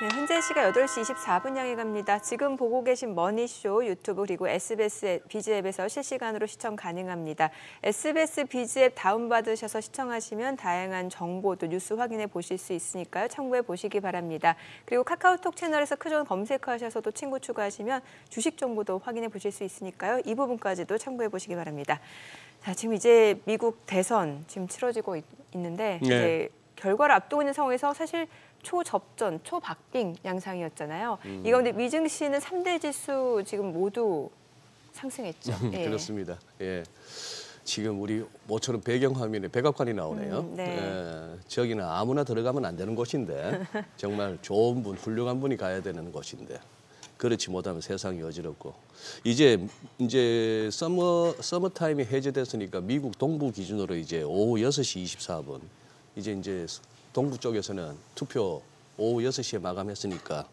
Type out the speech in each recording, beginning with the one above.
네, 현재 시각 8시 24분 향해 갑니다. 지금 보고 계신 머니쇼 유튜브 그리고 SBS 비즈 앱에서 실시간으로 시청 가능합니다. SBS 비즈 앱 다운받으셔서 시청하시면 다양한 정보 또 뉴스 확인해 보실 수 있으니까요. 참고해 보시기 바랍니다. 그리고 카카오톡 채널에서 크존 검색하셔서 또 친구 추가하시면 주식 정보도 확인해 보실 수 있으니까요. 이 부분까지도 참고해 보시기 바랍니다. 자, 지금 이제 미국 대선 지금 치러지고 있는데 이제 결과를 앞두고 있는 상황에서 사실 초접전, 초박빙 양상이었잖아요. 이 가운데 미증시는 3대 지수 지금 모두 상승했죠. 예. 그렇습니다. 예. 지금 우리 모처럼 배경화면에 백악관이 나오네요. 네. 예. 저기는 아무나 들어가면 안 되는 곳인데 정말 좋은 분, 훌륭한 분이 가야 되는 곳인데 그렇지 못하면 세상이 어지럽고 이제 서머 타임이 해제됐으니까 미국 동부 기준으로 이제 오후 6시 24분 이제 동부 쪽에서는 투표 오후 6시에 마감했으니까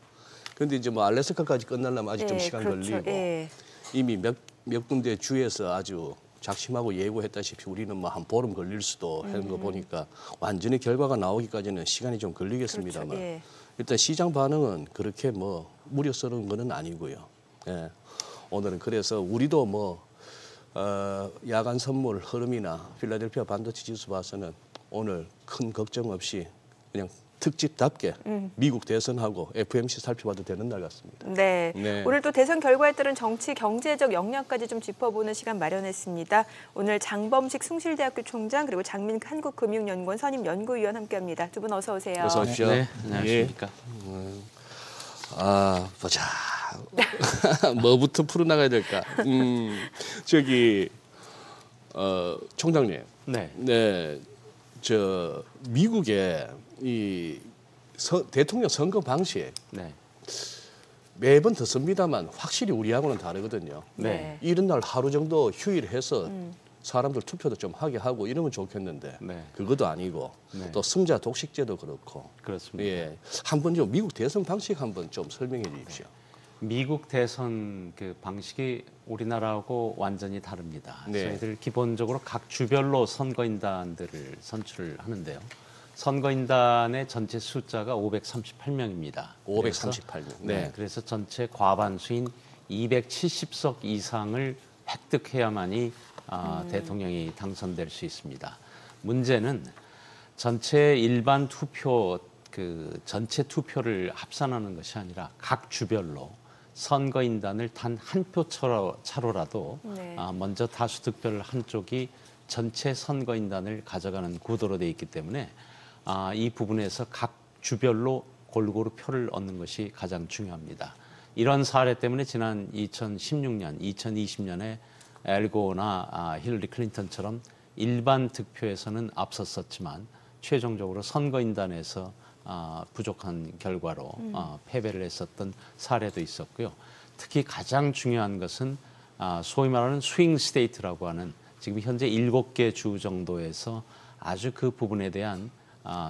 근데 이제 뭐 알래스카까지 끝나려면 아직 좀 시간 그렇죠. 걸리고 이미 몇 군데 주에서 아주 작심하고 예고했다시피 우리는 뭐 한 보름 걸릴 수도 하는 거 보니까 완전히 결과가 나오기까지는 시간이 좀 걸리겠습니다만 그렇죠. 일단 시장 반응은 그렇게 뭐 우려스러운 거는 아니고요. 예. 오늘은 그래서 우리도 뭐 야간 선물 흐름이나 필라델피아 반도체 지수 봐서는 오늘 큰 걱정 없이 그냥 특집답게 미국 대선하고 FMC 살펴봐도 되는 날 같습니다. 네. 오늘 또 대선 결과에 따른 정치, 경제적 역량까지 좀 짚어보는 시간 마련했습니다. 오늘 장범식 숭실대학교 총장 그리고 장민 한국금융연구원 선임 연구위원 함께합니다. 두 분 어서 오세요. 어서 오십시오. 네, 안녕하십니까. 보자. 뭐부터 풀어나가야 될까? 저기 총장님. 네. 저 미국의 이 대통령 선거 방식 매번 듣습니다만 확실히 우리하고는 다르거든요. 네. 이런 날 하루 정도 휴일해서 사람들 투표도 좀 하게 하고 이러면 좋겠는데 그것도 아니고 또 승자 독식제도 그렇고 그렇습니다. 예, 한번 좀 미국 대선 방식 한번 좀 설명해 주십시오. 미국 대선 그 방식이 우리나라하고 완전히 다릅니다. 저희들 기본적으로 각 주별로 선거인단들을 선출을 하는데요. 선거인단의 전체 숫자가 538명입니다. 538명. 네. 그래서 전체 과반수인 270석 이상을 획득해야만이 대통령이 당선될 수 있습니다. 문제는 전체 일반 투표 그 전체 투표를 합산하는 것이 아니라 각 주별로 선거인단을 단 한 표 차로라도 먼저 다수 득표를 한 쪽이 전체 선거인단을 가져가는 구도로 되어 있기 때문에 이 부분에서 각 주별로 골고루 표를 얻는 것이 가장 중요합니다. 이런 사례 때문에 지난 2016년, 2020년에 엘고나 힐러리 클린턴처럼 일반 득표에서는 앞섰었지만 최종적으로 선거인단에서 부족한 결과로 패배를 했었던 사례도 있었고요. 특히 가장 중요한 것은 소위 말하는 스윙 스테이트라고 하는 지금 현재 7개 주 정도에서 아주 그 부분에 대한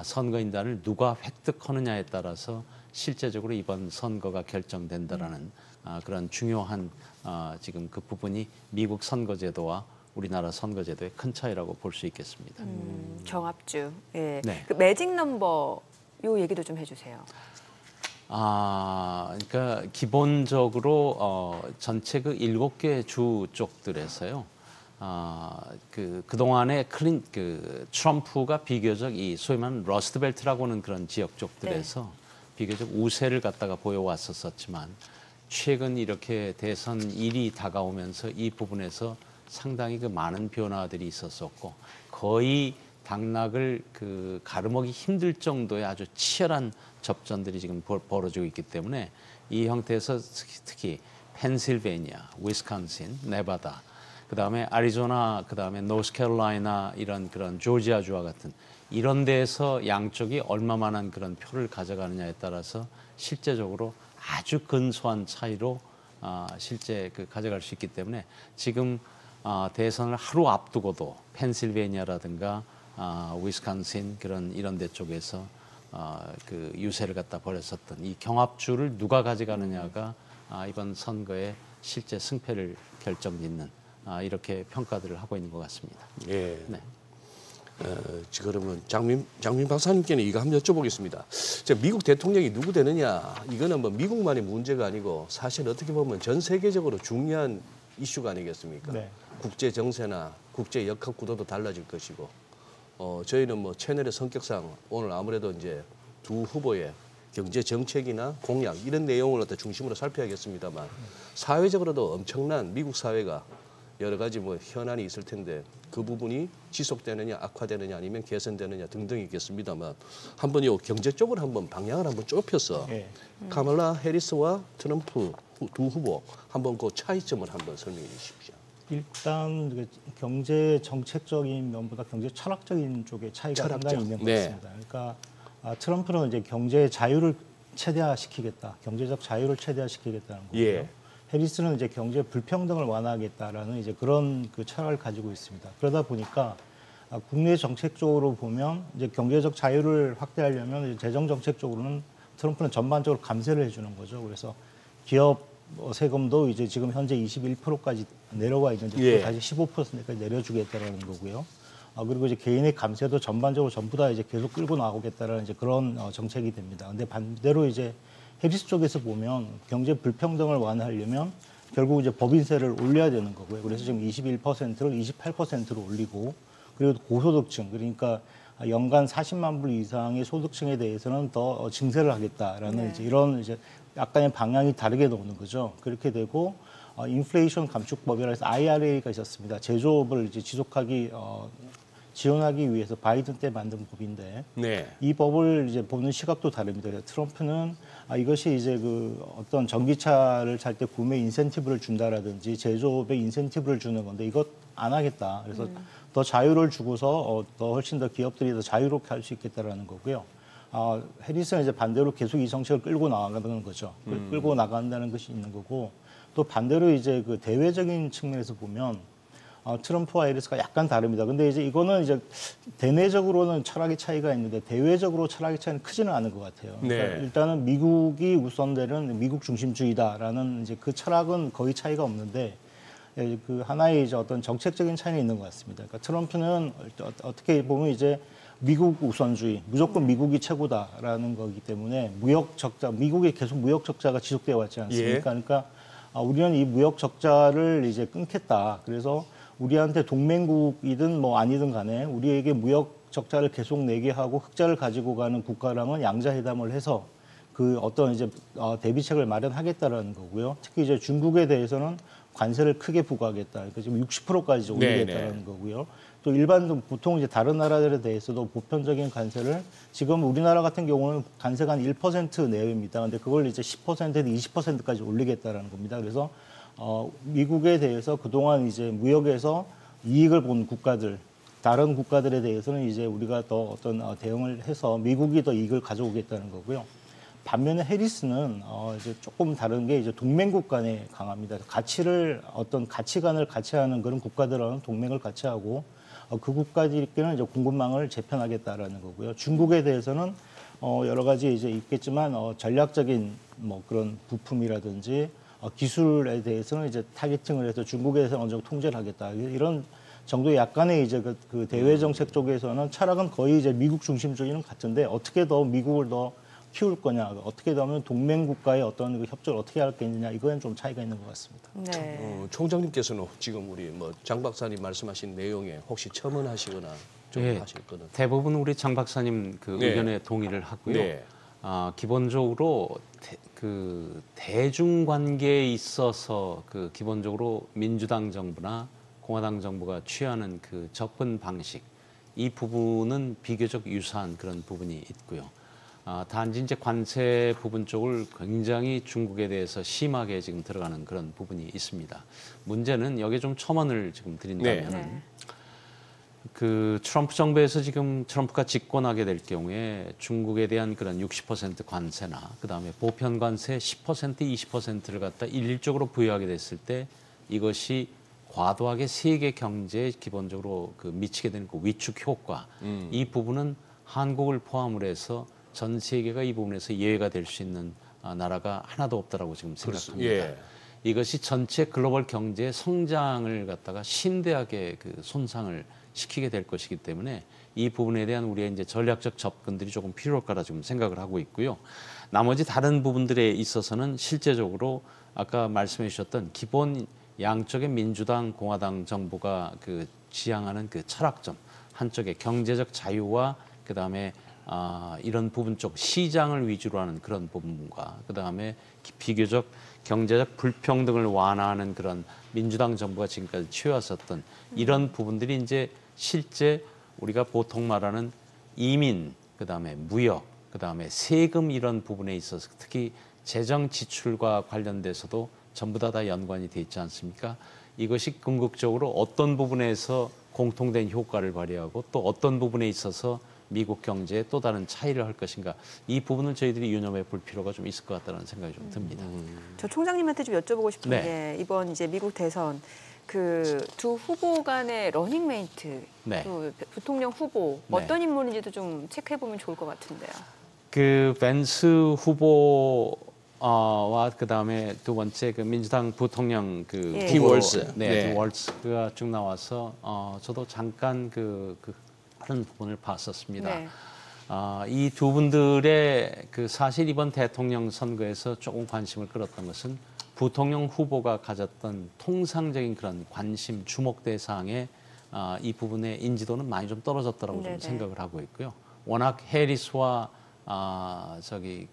선거인단을 누가 획득하느냐에 따라서 실제적으로 이번 선거가 결정된다라는 그런 중요한 지금 그 부분이 미국 선거제도와 우리나라 선거제도의 큰 차이라고 볼 수 있겠습니다. 경합주. 예. 네. 그 매직 넘버 요 얘기도 좀 해주세요. 그러니까 기본적으로 전체 그 7개 주 쪽들에서요. 그동안에 트럼프가 비교적 이 소위 말하는 러스트벨트라고 하는 그런 지역 쪽들에서 비교적 우세를 갖다가 보여왔었지만 최근 이렇게 대선일이 다가오면서 이 부분에서 상당히 그 많은 변화들이 있었었고 거의 당락을 가름하기 힘들 정도의 아주 치열한 접전들이 지금 벌어지고 있기 때문에 이 형태에서 특히 펜실베니아, 위스콘신, 네바다, 그다음에 애리조나, 그다음에 노스캐롤라이나 이런 그런 조지아주와 같은 이런 데에서 양쪽이 얼마만한 그런 표를 가져가느냐에 따라서 실제적으로 아주 근소한 차이로 실제 가져갈 수 있기 때문에 지금 대선을 하루 앞두고도 펜실베니아라든가 위스콘신 이런 데 쪽에서 그 유세를 갖다 벌였었던 이 경합주를 누가 가져가느냐가 이번 선거의 실제 승패를 결정짓는 이렇게 평가들을 하고 있는 것 같습니다. 예. 네. 그러면 장민 박사님께는 이거 한번 여쭤보겠습니다. 미국 대통령이 누구 되느냐, 이거는 뭐 미국만의 문제가 아니고 사실 어떻게 보면 전 세계적으로 중요한 이슈가 아니겠습니까? 네. 국제 정세나 국제 역학 구도도 달라질 것이고, 저희는 뭐 채널의 성격상 오늘 아무래도 이제 두 후보의 경제 정책이나 공약 이런 내용을 중심으로 살펴야겠습니다만, 사회적으로도 엄청난 미국 사회가 여러 가지 뭐 현안이 있을 텐데 그 부분이 지속되느냐, 악화되느냐, 아니면 개선되느냐 등등이 있겠습니다만, 한번 요 경제 쪽으로 한번 방향을 한번 좁혀서 카멀라 해리스와 트럼프 두 후보 한번 그 차이점을 한번 설명해 주십시오. 일단 경제 정책적인 면보다 경제 철학적인 쪽에 차이가 상당히 있는 것 같습니다. 그러니까 트럼프는 이제 경제 자유를 최대화시키겠다, 경제적 자유를 최대화시키겠다는 거고요. 해리스는 이제 경제 불평등을 완화하겠다라는 이제 그런 그 철학을 가지고 있습니다. 그러다 보니까 국내 정책적으로 보면 이제 경제적 자유를 확대하려면 이제 재정 정책적으로는 트럼프는 전반적으로 감세를 해주는 거죠. 그래서 기업 세금도 이제 지금 현재 21%까지 내려와 있는데 다시 15%까지 내려주겠다라는 거고요. 그리고 이제 개인의 감세도 전반적으로 전부 다 이제 계속 끌고 나오겠다라는 이제 그런 정책이 됩니다. 근데 반대로 이제 해리스 쪽에서 보면 경제 불평등을 완화하려면 결국 이제 법인세를 올려야 되는 거고요. 그래서 지금 21%를 28%로 올리고, 그리고 고소득층, 그러니까 연간 40만 불 이상의 소득층에 대해서는 더 증세를 하겠다라는 이제 이런 이제 약간의 방향이 다르게 나오는 거죠. 그렇게 되고 인플레이션 감축법이라 해서 IRA가 있었습니다. 제조업을 이제 지원하기 위해서 바이든 때 만든 법인데, 이 법을 이제 보는 시각도 다릅니다. 트럼프는 이것이 이제 그 어떤 전기차를 살 때 구매 인센티브를 준다라든지 제조업에 인센티브를 주는 건데 이것 안 하겠다. 그래서 더 자유를 주고서 더 훨씬 더 기업들이 더 자유롭게 할 수 있겠다라는 거고요. 해리스는 이제 반대로 계속 이 정책을 끌고 나가는 거죠. 끌고 나간다는 것이 있는 거고, 또 반대로 이제 그 대외적인 측면에서 보면 트럼프와 해리스가 약간 다릅니다. 근데 이제 이거는 이제 대내적으로는 철학의 차이가 있는데 대외적으로 철학의 차이는 크지는 않은 것 같아요. 그러니까 일단은 미국이 우선되는 미국 중심주의다라는 이제 그 철학은 거의 차이가 없는데, 그 하나의 이제 어떤 정책적인 차이는 있는 것 같습니다. 그러니까 트럼프는 어떻게 보면 이제 미국 우선주의, 무조건 미국이 최고다라는 거기 때문에 무역 적자, 미국이 계속 무역 적자가 지속되어 왔지 않습니까? 그러니까 우리는 이 무역 적자를 이제 끊겠다. 그래서 우리한테 동맹국이든 뭐 아니든 간에 우리에게 무역 적자를 계속 내게 하고 흑자를 가지고 가는 국가랑은 양자회담을 해서 그 어떤 이제 대비책을 마련하겠다라는 거고요. 특히 이제 중국에 대해서는 관세를 크게 부과하겠다. 그러니까 지금 60%까지 올리겠다라는 거고요. 또 일반 보통 이제 다른 나라들에 대해서도 보편적인 관세를, 지금 우리나라 같은 경우는 관세가 한 1% 내외입니다. 근데 그걸 이제 10%에서 20%까지 올리겠다라는 겁니다. 그래서 미국에 대해서 그동안 이제 무역에서 이익을 본 국가들, 다른 국가들에 대해서는 이제 우리가 더 어떤 대응을 해서 미국이 더 이익을 가져오겠다는 거고요. 반면에 해리스는 이제 조금 다른 게 이제 동맹국 간에 강합니다. 어떤 가치관을 같이 하는 그런 국가들하고는 동맹을 같이 하고, 그 국가들끼리는 이제 공급망을 재편하겠다라는 거고요. 중국에 대해서는 여러 가지 이제 있겠지만 전략적인 뭐 그런 부품이라든지 기술에 대해서는 이제 타겟팅을 해서 중국에서 어느 정도 통제를 하겠다. 이런 정도의 약간의 이제 그 대외 정책 쪽에서는 철학은 거의 이제 미국 중심주의는 같은데, 어떻게 더 미국을 더 키울 거냐, 어떻게 하면 동맹국가의 어떤 그 협조를 어떻게 할 거냐, 이거에는 좀 차이가 있는 것 같습니다. 총장님께서는 지금 우리 뭐 장 박사님 말씀하신 내용에 혹시 첨언하시거나 좀 하실 거는? 대부분 우리 장 박사님 그 의견에 동의를 하고요. 기본적으로 그 대중관계에 있어서 그 기본적으로 민주당 정부나 공화당 정부가 취하는 그 접근 방식, 이 부분은 비교적 유사한 그런 부분이 있고요. 단지 이제 관세 부분 쪽을 굉장히 중국에 대해서 심하게 지금 들어가는 그런 부분이 있습니다. 문제는 여기에 좀 첨언을 지금 드린다면은 그 트럼프 정부에서 지금 트럼프가 집권하게 될 경우에 중국에 대한 그런 60% 관세나 그다음에 보편 관세 10%, 20%를 갖다 일률적으로 부여하게 됐을 때 이것이 과도하게 세계 경제에 기본적으로 그 미치게 되는 그 위축 효과, 이 부분은 한국을 포함을 해서 전 세계가 이 부분에서 예외가 될 수 있는 나라가 하나도 없다라고 지금 생각합니다. 이것이 전체 글로벌 경제의 성장을 갖다가 심대하게 그 손상을 시키게 될 것이기 때문에 이 부분에 대한 우리의 이제 전략적 접근들이 조금 필요할 거라 지금 생각을 하고 있고요. 나머지 다른 부분들에 있어서는 실제적으로 아까 말씀해 주셨던 기본 양쪽의 민주당, 공화당 정부가 그 지향하는 그 철학점, 한쪽에 경제적 자유와 그다음에 이런 부분 쪽 시장을 위주로 하는 그런 부분과 그다음에 비교적 경제적 불평등을 완화하는 그런 민주당 정부가 지금까지 취해왔었던 이런 부분들이 이제 실제 우리가 보통 말하는 이민, 그다음에 무역, 그다음에 세금 이런 부분에 있어서 특히 재정 지출과 관련돼서도 전부 다 연관이 돼 있지 않습니까? 이것이 궁극적으로 어떤 부분에서 공통된 효과를 발휘하고 또 어떤 부분에 있어서 미국 경제에 또 다른 차이를 할 것인가 이 부분을 저희들이 유념해 볼 필요가 좀 있을 것 같다는 생각이 좀 듭니다. 저 총장님한테 좀 여쭤보고 싶은 네. 게 이번 이제 미국 대선 그 두 후보 간의 러닝메이트, 네. 또 부통령 후보 네. 어떤 인물인지도 좀 체크해 보면 좋을 것 같은데요. 그 벤스 후보와 그다음에 두 번째 그 민주당 부통령 그 예. 디 월스. 네, 네. 디 월스가 쭉 나와서 저도 잠깐 그 그런 부분을 봤었습니다. 네. 이 두 분들의 그 사실 이번 대통령 선거에서 조금 관심을 끌었던 것은 부통령 후보가 가졌던 통상적인 그런 관심, 주목 대상의 이 부분의 인지도는 많이 좀 떨어졌다라고 좀 네네. 생각을 하고 있고요. 워낙 해리스와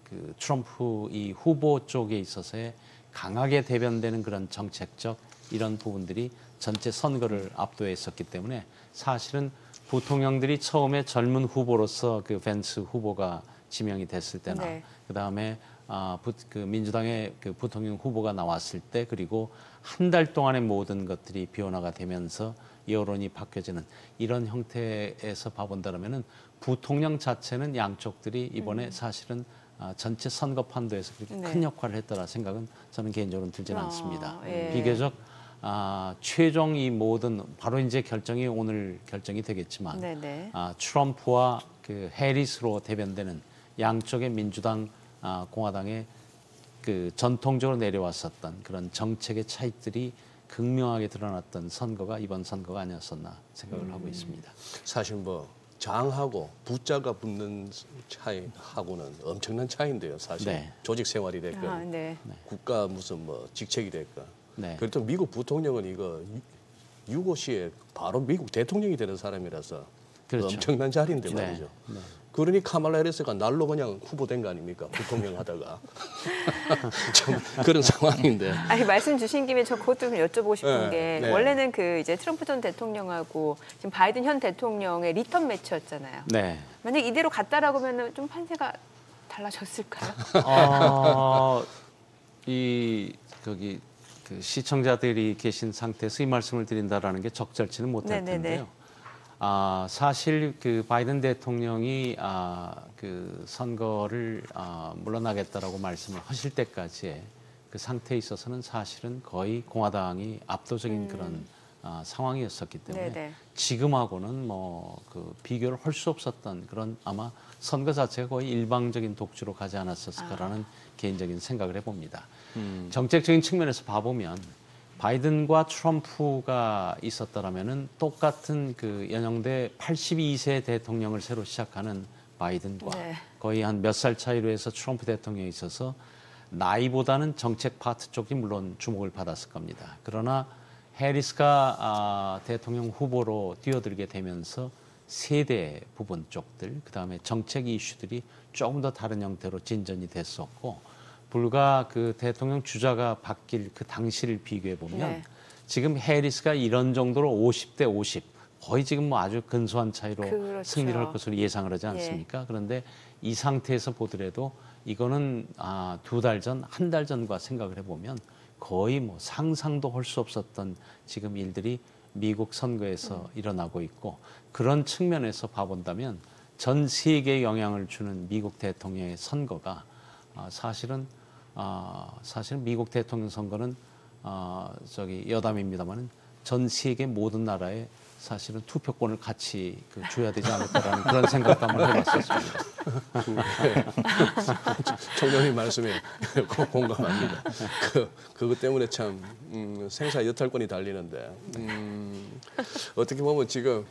그 트럼프 이 후보 쪽에 있어서의 강하게 대변되는 그런 정책적 이런 부분들이 전체 선거를 압도해 있었기 때문에 사실은 부통령들이 처음에 젊은 후보로서 그 벤스 후보가 지명이 됐을 때나 네. 그다음에 그 민주당의 그 부통령 후보가 나왔을 때 그리고 한 달 동안의 모든 것들이 비원화가 되면서 여론이 바뀌어지는 이런 형태에서 봐본다면은 부통령 자체는 양쪽들이 이번에 사실은 전체 선거 판도에서 그렇게 네. 큰 역할을 했다라 생각은 저는 개인적으로는 들지는 않습니다. 예. 비교적 최종 이 모든 바로 이제 결정이 오늘 결정이 되겠지만 네네. 트럼프와 그 해리스로 대변되는 양쪽의 민주당, 공화당의 그 전통적으로 내려왔었던 그런 정책의 차이들이 극명하게 드러났던 선거가 이번 선거가 아니었었나 생각을 하고 있습니다. 사실 뭐 장하고 부자가 붙는 차이하고는 엄청난 차이인데요. 사실 네. 조직 생활이 됐건 네. 국가 무슨 뭐 직책이 됐건. 네. 그렇다면 미국 부통령은 이거 유고시에 바로 미국 대통령이 되는 사람이라서 그렇죠. 엄청난 자리인데 네. 말이죠. 네. 그러니 카말라 해리스가 날로 그냥 후보된 거 아닙니까? 부통령 하다가. 좀 그런 상황인데. 아니 말씀 주신 김에 저 그것도 좀 여쭤보고 싶은 네, 게 네. 원래는 그 이제 트럼프 전 대통령하고 지금 바이든 현 대통령의 리턴 매치였잖아요. 네. 만약 이대로 갔다라고 하면은 좀 판세가 달라졌을까요? 거기 그 시청자들이 계신 상태에서 이 말씀을 드린다라는 게 적절치는 못할 네네네. 텐데요. 사실 그 바이든 대통령이 그 선거를 물러나겠다라고 말씀을 하실 때까지의 그 상태에 있어서는 사실은 거의 공화당이 압도적인 그런 상황이었었기 때문에 네네. 지금하고는 뭐 그 비교를 할 수 없었던 그런 아마 선거 자체가 거의 일방적인 독주로 가지 않았었을까라는 개인적인 생각을 해봅니다. 정책적인 측면에서 봐보면 바이든과 트럼프가 있었더라면은 똑같은 그 연령대 82세 대통령을 새로 시작하는 바이든과 네. 거의 한 몇 살 차이로 해서 트럼프 대통령이 있어서 나이보다는 정책 파트 쪽이 물론 주목을 받았을 겁니다. 그러나 해리스가 대통령 후보로 뛰어들게 되면서 세대 부분 쪽들, 그다음에 정책 이슈들이 조금 더 다른 형태로 진전이 됐었고 불과 그 대통령 주자가 바뀔 그 당시를 비교해 보면 네. 지금 해리스가 이런 정도로 50대 50 거의 지금 뭐 아주 근소한 차이로 그렇죠. 승리를 할 것으로 예상을 하지 않습니까? 그런데 이 상태에서 보더라도 이거는 2달 전, 한 달 전과 생각을 해보면 거의 뭐 상상도 할 수 없었던 지금 일들이 미국 선거에서 일어나고 있고 그런 측면에서 봐본다면 전 세계에 영향을 주는 미국 대통령의 선거가 사실은 미국 대통령 선거는 여담입니다만은 전 세계 모든 나라의 사실은 투표권을 같이 줘야 되지 않을까라는 그런 생각도 한번 해봤었습니다. 총장님 말씀에 공감합니다. 그것 때문에 참 생사 여탈권이 달리는데 어떻게 보면 지금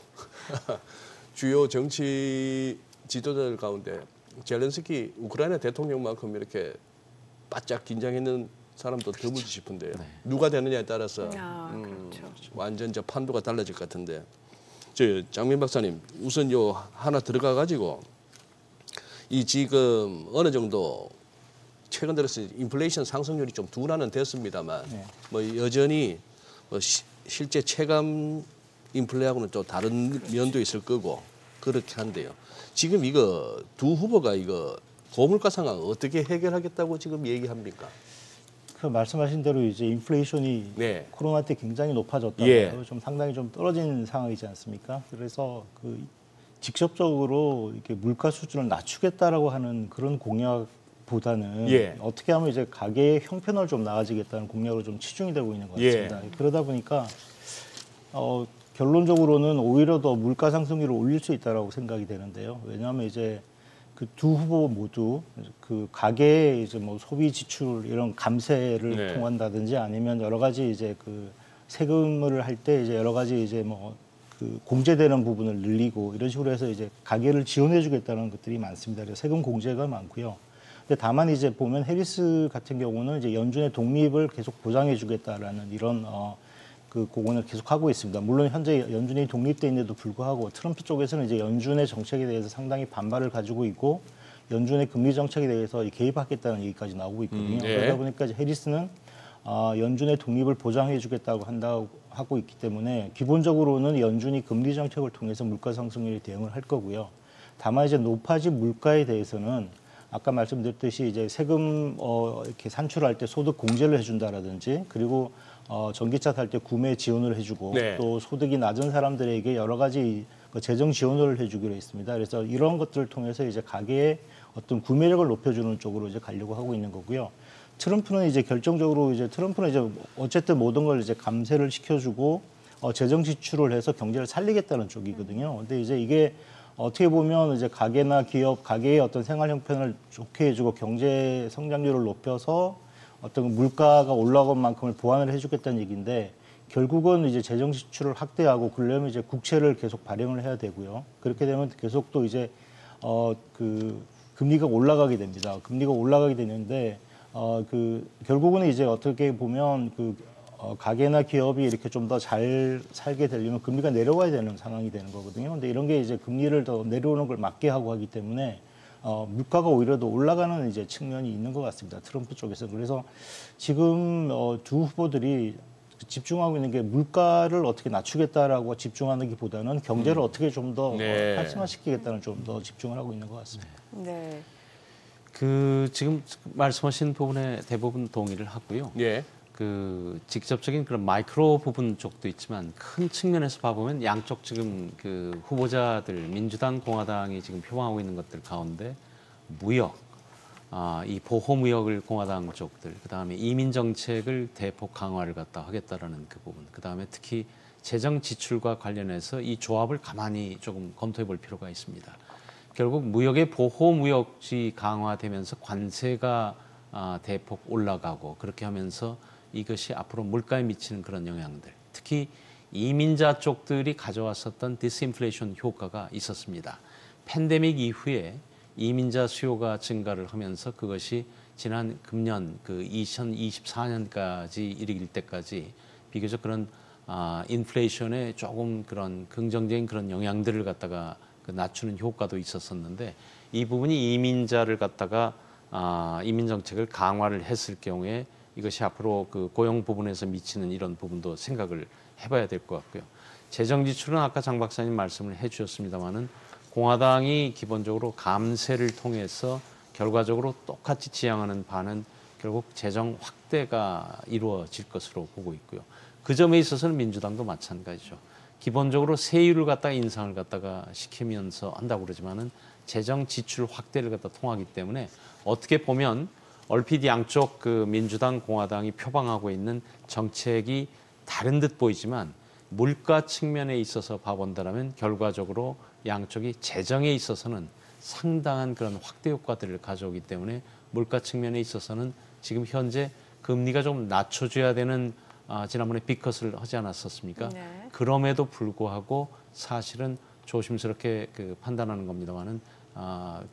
주요 정치 지도자들 가운데 젤렌스키 우크라이나 대통령만큼 이렇게 바짝 긴장했는 사람도 드물지 싶은데요. 네. 누가 되느냐에 따라서 그렇죠. 완전 저 판도가 달라질 것 같은데, 저 장민 박사님 우선 요 하나 들어가 가지고 이 지금 어느 정도 최근 들어서 인플레이션 상승률이 좀 둔화는 됐습니다만 뭐 여전히 뭐 실제 체감 인플레하고는 또 다른 면도 있을 거고 그렇게 한데요. 지금 이거 두 후보가 이거 고물가 상황 어떻게 해결하겠다고 지금 얘기합니까? 그 말씀하신 대로 이제 인플레이션이 네. 코로나 때 굉장히 높아졌다고 예. 좀 상당히 좀 떨어진 상황이지 않습니까? 그래서 그 직접적으로 이렇게 물가 수준을 낮추겠다라고 하는 그런 공약보다는 예. 어떻게 하면 이제 가계의 형편을 좀 나아지겠다는 공약으로 좀 치중이 되고 있는 것 같습니다. 그러다 보니까 결론적으로는 오히려 더 물가 상승률을 올릴 수 있다라고 생각이 되는데요. 왜냐하면 이제 그 두 후보 모두 그 가계의 이제 뭐 소비 지출 이런 감세를 네. 통한다든지 아니면 여러 가지 이제 그 세금을 할 때 이제 여러 가지 이제 뭐 그 공제되는 부분을 늘리고 이런 식으로 해서 이제 가계를 지원해주겠다는 것들이 많습니다. 그래서 세금 공제가 많고요. 근데 다만 이제 보면 해리스 같은 경우는 이제 연준의 독립을 계속 보장해주겠다라는 이런 그 공언을 계속 하고 있습니다. 물론 현재 연준이 독립돼 있는데도 불구하고 트럼프 쪽에서는 이제 연준의 정책에 대해서 상당히 반발을 가지고 있고 연준의 금리 정책에 대해서 개입하겠다는 얘기까지 나오고 있거든요. 네. 그러다 보니까 이제 해리스는 연준의 독립을 보장해주겠다고 하고 있기 때문에 기본적으로는 연준이 금리 정책을 통해서 물가 상승률에 대응을 할 거고요. 다만 이제 높아진 물가에 대해서는 아까 말씀드렸듯이 이제 세금 이렇게 산출할 때 소득 공제를 해준다라든지 그리고 전기차 살 때 구매 지원을 해주고 네. 또 소득이 낮은 사람들에게 여러 가지 재정 지원을 해주기로 했습니다. 그래서 이런 것들을 통해서 이제 가계의 어떤 구매력을 높여주는 쪽으로 이제 가려고 하고 있는 거고요. 트럼프는 이제 결정적으로 이제 트럼프는 이제 어쨌든 모든 걸 이제 감세를 시켜주고 재정 지출을 해서 경제를 살리겠다는 쪽이거든요. 근데 이제 이게 어떻게 보면 이제 가계나 기업, 가계의 어떤 생활 형편을 좋게 해주고 경제 성장률을 높여서 어떤 물가가 올라간 만큼을 보완을 해주겠다는 얘기인데 결국은 이제 재정 지출을 확대하고 그러려면 이제 국채를 계속 발행을 해야 되고요. 그렇게 되면 계속 또 이제 그 금리가 올라가게 됩니다. 금리가 올라가게 되는데 그 결국은 이제 어떻게 보면 그 가계나 기업이 이렇게 좀 더 잘 살게 되려면 금리가 내려와야 되는 상황이 되는 거거든요. 근데 이런 게 이제 금리를 더 내려오는 걸 막게 하고 하기 때문에 물가가 오히려 더 올라가는 이제 측면이 있는 것 같습니다. 트럼프 쪽에서. 그래서 지금 두 후보들이 집중하고 있는 게 물가를 어떻게 낮추겠다라고 집중하는 것보다는 경제를 어떻게 좀 더 네. 활성화시키겠다는 좀 더 집중을 하고 있는 것 같습니다. 네. 그 지금 말씀하신 부분에 대부분 동의를 하고요. 예. 그 직접적인 그런 마이크로 부분 쪽도 있지만 큰 측면에서 봐보면 양쪽 지금 그 후보자들 민주당, 공화당이 지금 표방하고 있는 것들 가운데 무역, 이 보호 무역을 공화당 쪽들, 그 다음에 이민 정책을 대폭 강화를 갖다 하겠다라는 그 부분, 그 다음에 특히 재정 지출과 관련해서 이 조합을 가만히 조금 검토해 볼 필요가 있습니다. 결국 무역의 보호 무역지 강화되면서 관세가 대폭 올라가고 그렇게 하면서 이것이 앞으로 물가에 미치는 그런 영향들, 특히 이민자 쪽들이 가져왔었던 디스인플레이션 효과가 있었습니다. 팬데믹 이후에 이민자 수요가 증가를 하면서 그것이 지난 금년 그 2024년까지 이르길 때까지 비교적 그런 인플레이션에 조금 그런 긍정적인 그런 영향들을 갖다가 그 낮추는 효과도 있었었는데 이 부분이 이민자를 갖다가 이민 정책을 강화를 했을 경우에 이것이 앞으로 그 고용 부분에서 미치는 이런 부분도 생각을 해봐야 될 것 같고요. 재정 지출은 아까 장 박사님 말씀을 해주셨습니다마는 공화당이 기본적으로 감세를 통해서 결과적으로 똑같이 지향하는 바는 결국 재정 확대가 이루어질 것으로 보고 있고요. 그 점에 있어서는 민주당도 마찬가지죠. 기본적으로 세율을 갖다가 인상을 갖다가 시키면서 한다고 그러지만은 재정 지출 확대를 갖다 통하기 때문에 어떻게 보면 얼핏 양쪽 그 민주당, 공화당이 표방하고 있는 정책이 다른 듯 보이지만 물가 측면에 있어서 봐본다면 결과적으로 양쪽이 재정에 있어서는 상당한 그런 확대 효과들을 가져오기 때문에 물가 측면에 있어서는 지금 현재 금리가 좀 낮춰줘야 되는 지난번에 빅컷을 하지 않았었습니까? 네. 그럼에도 불구하고 사실은 조심스럽게 그 판단하는 겁니다만은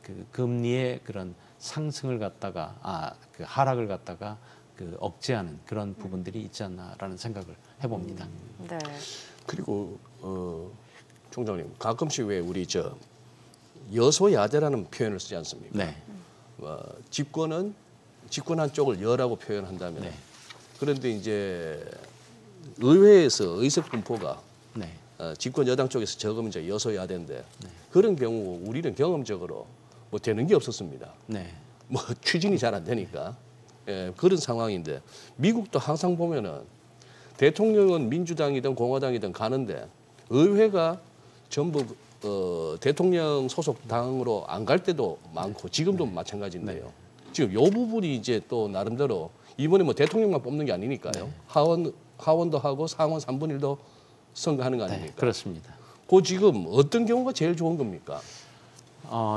그 금리의 그런 상승을 갖다가 그 하락을 갖다가 그 억제하는 그런 부분들이 있지 않나라는 생각을 해봅니다. 네. 그리고 총장님 가끔씩 왜 우리 여소야대라는 표현을 쓰지 않습니까? 네. 집권한 쪽을 여라고 표현한다면 네. 그런데 이제 의회에서 의석 분포가 네. 집권 여당 쪽에서 적으면 이제 여소야대인데 그런 경우 우리는 경험적으로 뭐 되는 게 없었습니다. 네. 뭐 추진이 잘 안 되니까 그런 상황인데 미국도 항상 보면은 대통령은 민주당이든 공화당이든 가는데 의회가 전부 대통령 소속 당으로 안 갈 때도 많고 지금도 마찬가지인데요. 지금 이 부분이 이제 또 나름대로 이번에 뭐 대통령만 뽑는 게 아니니까요. 하원도 하고 상원 3분의 1도 선거하는 거 아닙니까? 네, 그렇습니다. 그 지금 어떤 경우가 제일 좋은 겁니까?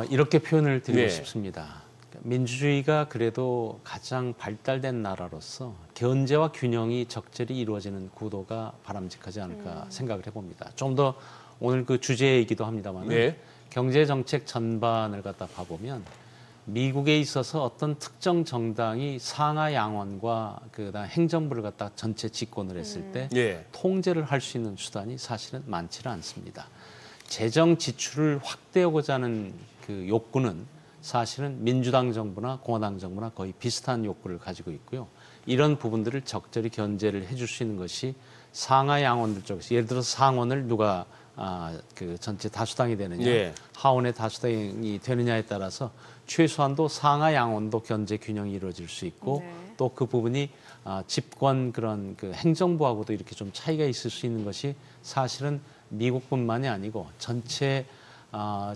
이렇게 표현을 드리고 네. 싶습니다. 민주주의가 그래도 가장 발달된 나라로서 견제와 균형이 적절히 이루어지는 구도가 바람직하지 않을까 생각을 해봅니다. 좀 더 오늘 그 주제이기도 합니다만 네. 경제 정책 전반을 갖다 봐보면 미국에 있어서 어떤 특정 정당이 상하 양원과 그다음 행정부를 갖다 전체 집권을 했을 때 예. 통제를 할 수 있는 수단이 사실은 많지는 않습니다. 재정 지출을 확대하고자 하는 그 욕구는 사실은 민주당 정부나 공화당 정부나 거의 비슷한 욕구를 가지고 있고요. 이런 부분들을 적절히 견제를 해줄 수 있는 것이 상하 양원들 쪽에서 예를 들어서 상원을 누가 그 전체 다수당이 되느냐, 예. 하원의 다수당이 되느냐에 따라서 최소한도 상하 양원도 견제 균형이 이루어질 수 있고 네. 또 그 부분이 집권 그런 그 행정부하고도 이렇게 좀 차이가 있을 수 있는 것이 사실은 미국뿐만이 아니고 전체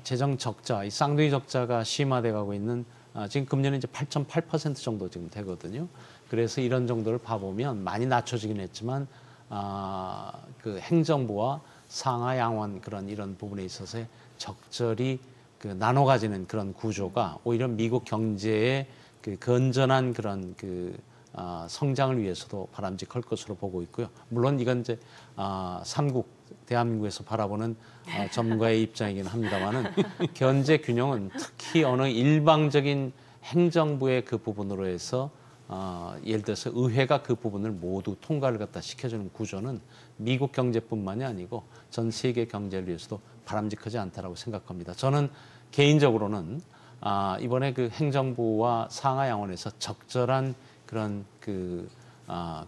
재정 적자, 이 쌍둥이 적자가 심화돼 가고 있는 지금 금년에 이제 8.8% 정도 지금 되거든요. 그래서 이런 정도를 봐보면 많이 낮춰지긴 했지만 그 행정부와 상하 양원 그런 이런 부분에 있어서 적절히 그 나눠 가지는 그런 구조가 오히려 미국 경제의 그 건전한 그런 그 성장을 위해서도 바람직할 것으로 보고 있고요. 물론 이건 이제 삼국 대한민국에서 바라보는 전문가의 입장이긴 합니다만은 견제 균형은 특히 어느 일방적인 행정부의 그 부분으로 해서 예를 들어서 의회가 그 부분을 모두 통과를 갖다 시켜주는 구조는 미국 경제뿐만이 아니고 전 세계 경제를 위해서도 바람직하지 않다라고 생각합니다. 저는 개인적으로는 이번에 그 행정부와 상하 양원에서 적절한 그런 그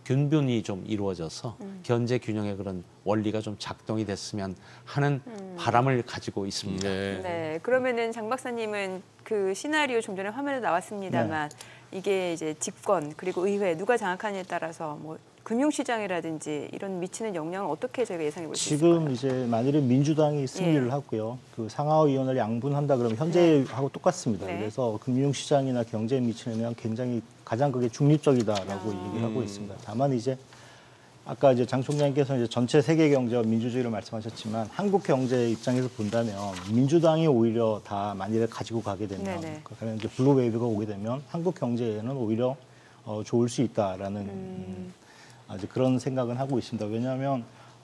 균분이 좀 이루어져서 견제 균형의 그런 원리가 좀 작동이 됐으면 하는 바람을 가지고 있습니다. 네, 그러면은 장 박사님은 그 시나리오 좀 전에 화면에 나왔습니다만 이게 이제 집권 그리고 의회 누가 장악하느냐에 따라서 뭐 금융시장이라든지 이런 미치는 영향을 어떻게 저희가 예상해 볼 수 있을까요? 지금 이제 만일에 민주당이 승리를 하고요, 그 상하의원을 양분한다 그러면 현재하고 똑같습니다. 네. 그래서 금융시장이나 경제에 미치는 영향 굉장히 가장 그게 중립적이다라고 얘기를 하고 있습니다. 다만 이제 아까 이제 장 총장님께서 이제 전체 세계 경제와 민주주의를 말씀하셨지만 한국 경제 입장에서 본다면 민주당이 오히려 다 만일에 가지고 가게 되면 네네. 그러니까 이제 블루 웨이브가 오게 되면 한국 경제에는 오히려 좋을 수 있다라는 이제 그런 생각은 하고 있습니다. 왜냐하면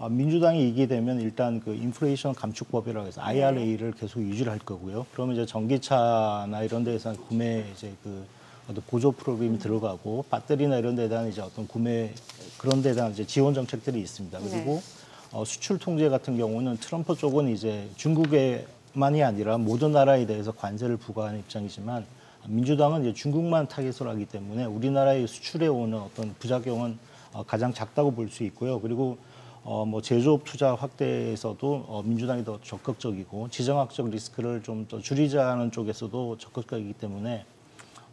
민주당이 이기게 되면 일단 그 인플레이션 감축법이라고 해서 IRA를 계속 유지를 할 거고요. 그러면 이제 전기차나 이런 데에서 구매 이제 그 어떤 보조 프로그램이 들어가고 배터리나 이런 데에 대한 이제 어떤 구매 그런 데에 대한 이제 지원 정책들이 있습니다. 그리고 수출 통제 같은 경우는 트럼프 쪽은 이제 중국에만이 아니라 모든 나라에 대해서 관세를 부과하는 입장이지만 민주당은 이제 중국만 타겟으로 하기 때문에 우리나라의 수출에 오는 어떤 부작용은 가장 작다고 볼 수 있고요. 그리고 뭐 제조업 투자 확대에서도 민주당이 더 적극적이고 지정학적 리스크를 좀 더 줄이자는 쪽에서도 적극적이기 때문에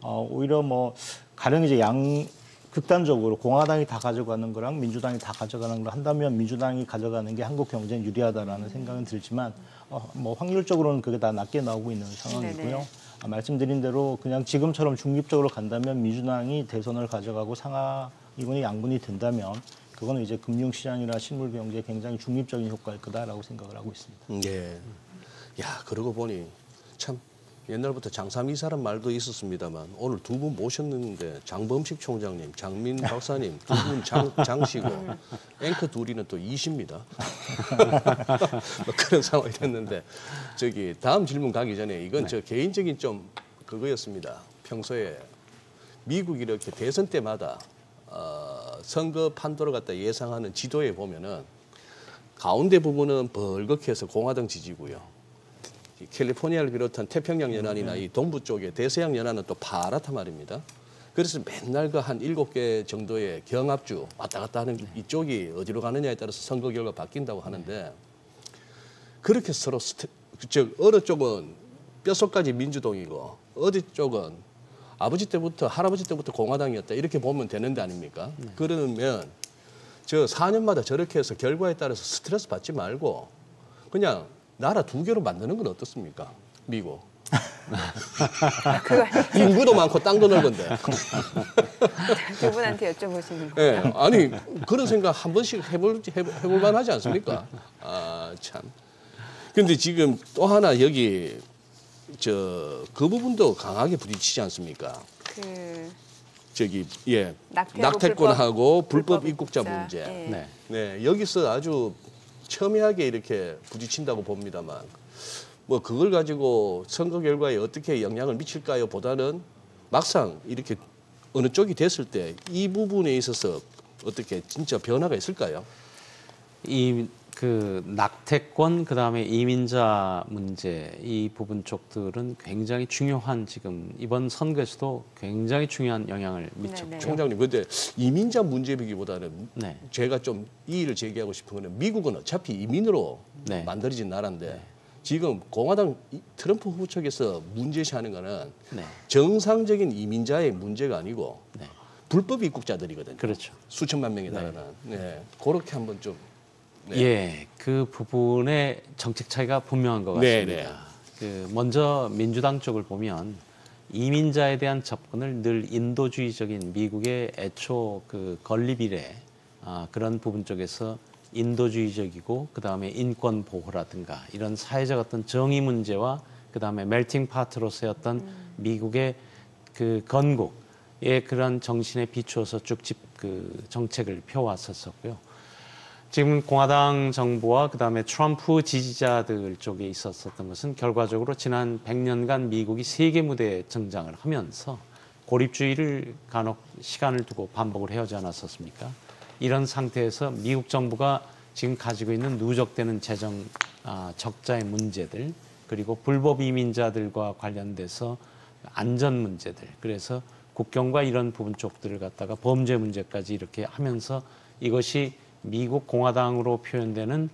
오히려 뭐 가령 이제 극단적으로 공화당이 다 가져가는 거랑 민주당이 다 가져가는 걸 한다면 민주당이 가져가는 게 한국 경제에 유리하다라는 생각은 들지만 뭐 확률적으로는 그게 다 낮게 나오고 있는 상황이고요. 네네. 말씀드린 대로 그냥 지금처럼 중립적으로 간다면 민주당이 대선을 가져가고 상하이원이 양분이 된다면 그거는 이제 금융시장이나 실물 경제에 굉장히 중립적인 효과일 거다라고 생각을 하고 있습니다. 예. 야, 그러고 보니 참 옛날부터 장삼이사란 말도 있었습니다만 오늘 두 분 모셨는데 장범식 총장님, 장민 박사님 두 분 장시고 앵커 둘이는 또 이십니다. 뭐 그런 상황이 됐는데 저기 다음 질문 가기 전에 이건 저 개인적인 좀 그거였습니다. 평소에 미국이 이렇게 대선 때마다 선거 판도를 갖다 예상하는 지도에 보면은 가운데 부분은 벌겋게 공화당 지지고요. 캘리포니아를 비롯한 태평양 연안이나 이 동부 쪽에 대서양 연안은 또 파랗단 말입니다. 그래서 맨날 그 한 7개 정도의 경합주 왔다 갔다 하는 이쪽이 어디로 가느냐에 따라서 선거 결과 바뀐다고 하는데 그렇게 서로 즉 어느 쪽은 뼛속까지 민주당이고 어디 쪽은 아버지 때부터 할아버지 때부터 공화당이었다 이렇게 보면 되는 데 아닙니까? 그러면 저 4년마다 저렇게 해서 결과에 따라서 스트레스 받지 말고 그냥 나라 2개로 만드는 건 어떻습니까? 미국. 인구도 많고 땅도 넓은데. 두 분한테 여쭤보시는 거예요. 네, 아니 그런 생각 한 번씩 해볼 만하지 않습니까? 아 참. 근데 지금 또 하나 여기 그 부분도 강하게 부딪히지 않습니까? 저기 낙태권하고 불법 입국자 문제. 네. 네, 여기서 아주 첨예하게 이렇게 부딪힌다고 봅니다만 뭐 그걸 가지고 선거 결과에 어떻게 영향을 미칠까요? 보다는 막상 이렇게 어느 쪽이 됐을 때 이 부분에 있어서 어떻게 진짜 변화가 있을까요? 그 낙태권 그다음에 이민자 문제 이 부분 쪽들은 굉장히 중요한 지금 이번 선거에서도 굉장히 중요한 영향을 미쳤죠. 네네. 총장님, 근데 이민자 문제이기보다는 네. 제가 좀 이의를 제기하고 싶은 거는 미국은 어차피 이민으로 네. 만들어진 나라인데 지금 공화당 트럼프 후보 측에서 문제시하는 거는 정상적인 이민자의 문제가 아니고 불법 입국자들이거든요. 그렇죠. 수천만 명에 달하는. 네. 그렇게 한번 좀. 네. 예, 그 부분의 정책 차이가 분명한 것 같습니다. 그 먼저 민주당 쪽을 보면 이민자에 대한 접근을 늘 인도주의적인 미국의 애초 그 건립 이래 그런 부분 쪽에서 인도주의적이고 그 다음에 인권 보호라든가 이런 사회적 어떤 정의 문제와 그 다음에 멜팅 파트로서의 어떤 미국의 그 건국의 그런 정신에 비추어서 쭉 그 정책을 펴왔었었고요. 지금 공화당 정부와 그다음에 트럼프 지지자들 쪽에 있었던 것은 결과적으로 지난 100년간 미국이 세계 무대에 등장을 하면서 고립주의를 간혹 시간을 두고 반복을 해오지 않았었습니까? 이런 상태에서 미국 정부가 지금 가지고 있는 누적되는 재정 적자의 문제들 그리고 불법 이민자들과 관련돼서 안전 문제들 그래서 국경과 이런 부분 쪽들을 갖다가 범죄 문제까지 이렇게 하면서 이것이 미국 공화당으로 표현되는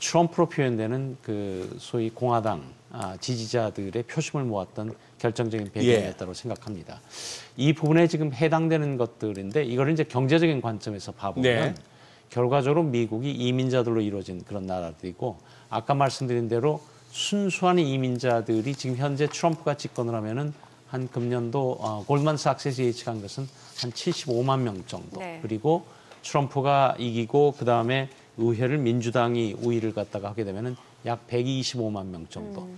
트럼프로 표현되는 그 소위 공화당 지지자들의 표심을 모았던 결정적인 배경이었다고 생각합니다. 이 부분에 지금 해당되는 것들인데 이걸 이제 경제적인 관점에서 봐보면 결과적으로 미국이 이민자들로 이루어진 그런 나라들이고 아까 말씀드린 대로 순수한 이민자들이 지금 현재 트럼프가 집권을 하면은 한 금년도 골드만삭스에서 예측한 것은 한 75만 명 정도 그리고 트럼프가 이기고 그 다음에 의회를 민주당이 우위를 갖다가 하게 되면은 약 125만 명 정도.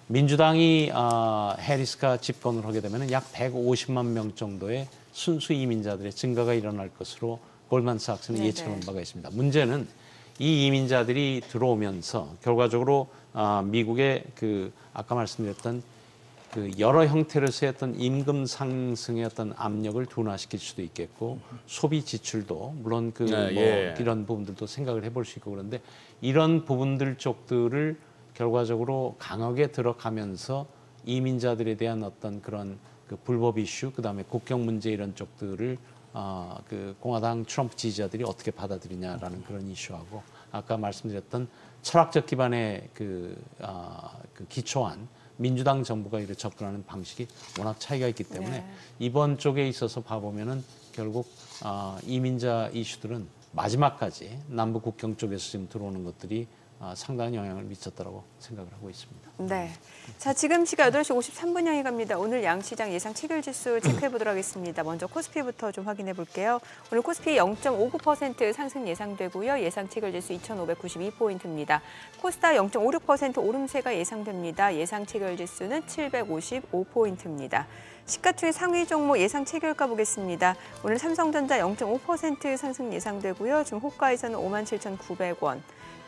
민주당이 해리스가 집권을 하게 되면은 약 150만 명 정도의 순수 이민자들의 증가가 일어날 것으로 골드만삭스는 예측한 바가 있습니다. 문제는 이 이민자들이 들어오면서 결과적으로 미국의 그 아까 말씀드렸던 그 여러 형태로서의 어떤 임금 상승의 어떤 압력을 둔화시킬 수도 있겠고 소비 지출도 물론 그 이런 부분들도 생각을 해볼 수 있고 그런데 이런 부분들 쪽들을 결과적으로 강하게 들어가면서 이민자들에 대한 어떤 그런 그 불법 이슈 그다음에 국경 문제 이런 쪽들을 그 공화당 트럼프 지지자들이 어떻게 받아들이냐라는 그런 이슈하고 아까 말씀드렸던 철학적 기반의 그 기초한 민주당 정부가 이렇게 접근하는 방식이 워낙 차이가 있기 때문에 이번 쪽에 있어서 봐보면은 결국 이민자 이슈들은 마지막까지 남북 국경 쪽에서 지금 들어오는 것들이 상당한 영향을 미쳤다고 생각을 하고 있습니다. 네. 자, 지금 시각 8시 53분 향해 갑니다. 오늘 양시장 예상 체결지수 체크해 보도록 하겠습니다. 먼저 코스피부터 좀 확인해 볼게요. 오늘 코스피 0.59% 상승 예상되고요. 예상 체결지수 2,592포인트입니다. 코스닥 0.56% 오름세가 예상됩니다. 예상 체결지수는 755포인트입니다. 시가총액 상위 종목 예상 체결가 보겠습니다. 오늘 삼성전자 0.5% 상승 예상되고요. 지금 호가에서는 57,900원.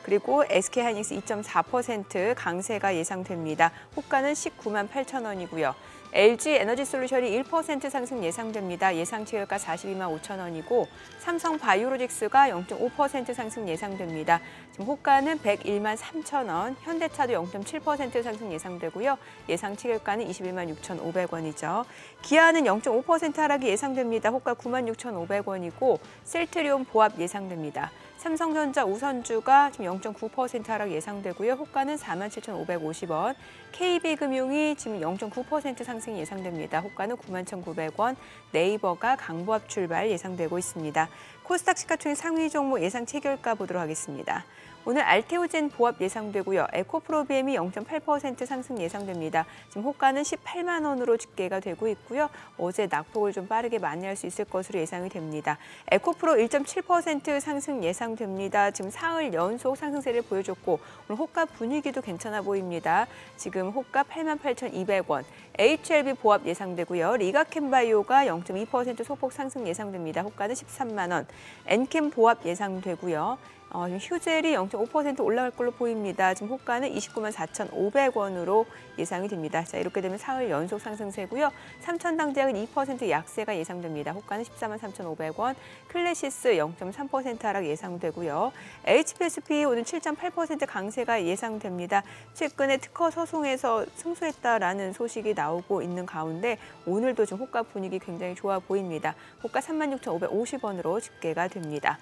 그리고 SK하이닉스 2.4% 강세가 예상됩니다. 호가는 19만 8천 원이고요. LG에너지솔루션이 1% 상승 예상됩니다. 예상 체결가 42만 5천 원이고 삼성바이오로직스가 0.5% 상승 예상됩니다. 지금 호가는 101만 3천 원, 현대차도 0.7% 상승 예상되고요. 예상 체결가는 21만 6,500원이죠. 기아는 0.5% 하락이 예상됩니다. 호가 9만 6,500원이고 셀트리온 보합 예상됩니다. 삼성전자 우선주가 지금 0.9% 하락 예상되고요. 호가는 47,550원. KB금융이 지금 0.9% 상승 예상됩니다. 호가는 91,900원. 네이버가 강보합 출발 예상되고 있습니다. 코스닥 시가총액 상위 종목 예상 체결가 보도록 하겠습니다. 오늘 알테오젠 보합 예상되고요. 에코프로비엠이 0.8% 상승 예상됩니다. 지금 호가는 18만 원으로 집계가 되고 있고요. 어제 낙폭을 좀 빠르게 만회할 수 있을 것으로 예상이 됩니다. 에코프로 1.7% 상승 예상됩니다. 지금 사흘 연속 상승세를 보여줬고 오늘 호가 분위기도 괜찮아 보입니다. 지금 호가 88,200원. HLB 보합 예상되고요. 리가캠바이오가 0.2% 소폭 상승 예상됩니다. 호가는 13만 원. 엔캠 보합 예상되고요. 휴젤이 0.5% 올라갈 걸로 보입니다. 지금 호가는 29만 4,500원으로 예상이 됩니다. 자, 이렇게 되면 사흘 연속 상승세고요. 삼천당제약은 2% 약세가 예상됩니다. 호가는 14만 3,500원. 클래시스 0.3% 하락 예상되고요. HPSP 오늘 7.8% 강세가 예상됩니다. 최근에 특허 소송에서 승소했다라는 소식이 나오고 있는 가운데 오늘도 좀 호가 분위기 굉장히 좋아 보입니다. 호가 36,550원으로 집계가 됩니다.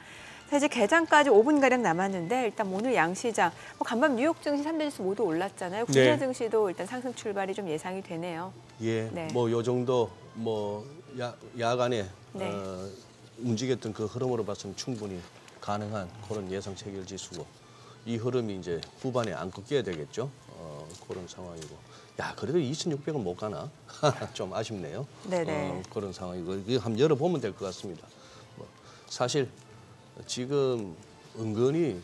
자, 이제 개장까지 5분가량 남았는데 일단 오늘 양시장, 간밤 뉴욕 증시 3대 지수 모두 올랐잖아요. 국내 네. 증시도 일단 상승 출발이 좀 예상이 되네요. 예, 네. 뭐 요 정도 뭐 야간에 네. 움직였던 그 흐름으로 봐서는 충분히 가능한 그런 예상 체결 지수고 이 흐름이 이제 후반에 안 꺾여야 되겠죠. 그런 상황이고. 야, 그래도 2,600은 못 가나? 좀 아쉽네요. 네네. 그런 상황이고 이거 한번 열어보면 될 것 같습니다. 사실 지금 은근히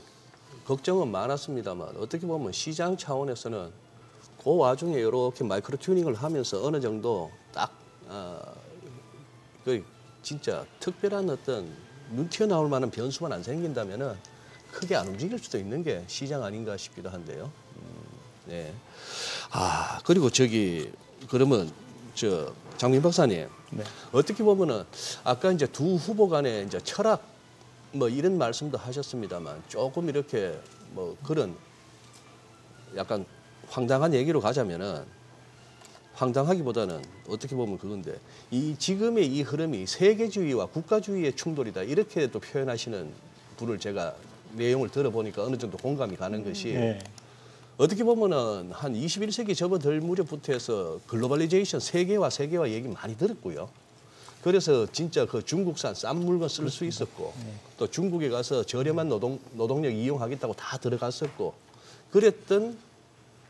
걱정은 많았습니다만 어떻게 보면 시장 차원에서는 그 와중에 이렇게 마이크로 튜닝을 하면서 어느 정도 딱 진짜 특별한 어떤 눈 튀어나올 만한 변수만 안 생긴다면은 크게 안 움직일 수도 있는 게 시장 아닌가 싶기도 한데요. 네. 그리고 그러면 장민 박사님, 네. 어떻게 보면은 아까 이제 두 후보 간에 이제 철학 뭐 이런 말씀도 하셨습니다만 조금 이렇게 뭐 그런 약간 황당한 얘기로 가자면은 황당하기보다는 어떻게 보면 그건데 이 지금의 이 흐름이 세계주의와 국가주의의 충돌이다 이렇게 또 표현하시는 분을 제가 내용을 들어보니까 어느 정도 공감이 가는 것이 네. 어떻게 보면은 한 21세기 접어들 무렵부터 해서 글로벌리제이션 세계화 얘기 많이 들었고요. 그래서 진짜 그 중국산 싼 물건 쓸 수 있었고 또 중국에 가서 저렴한 노동력 이용하겠다고 다 들어갔었고 그랬던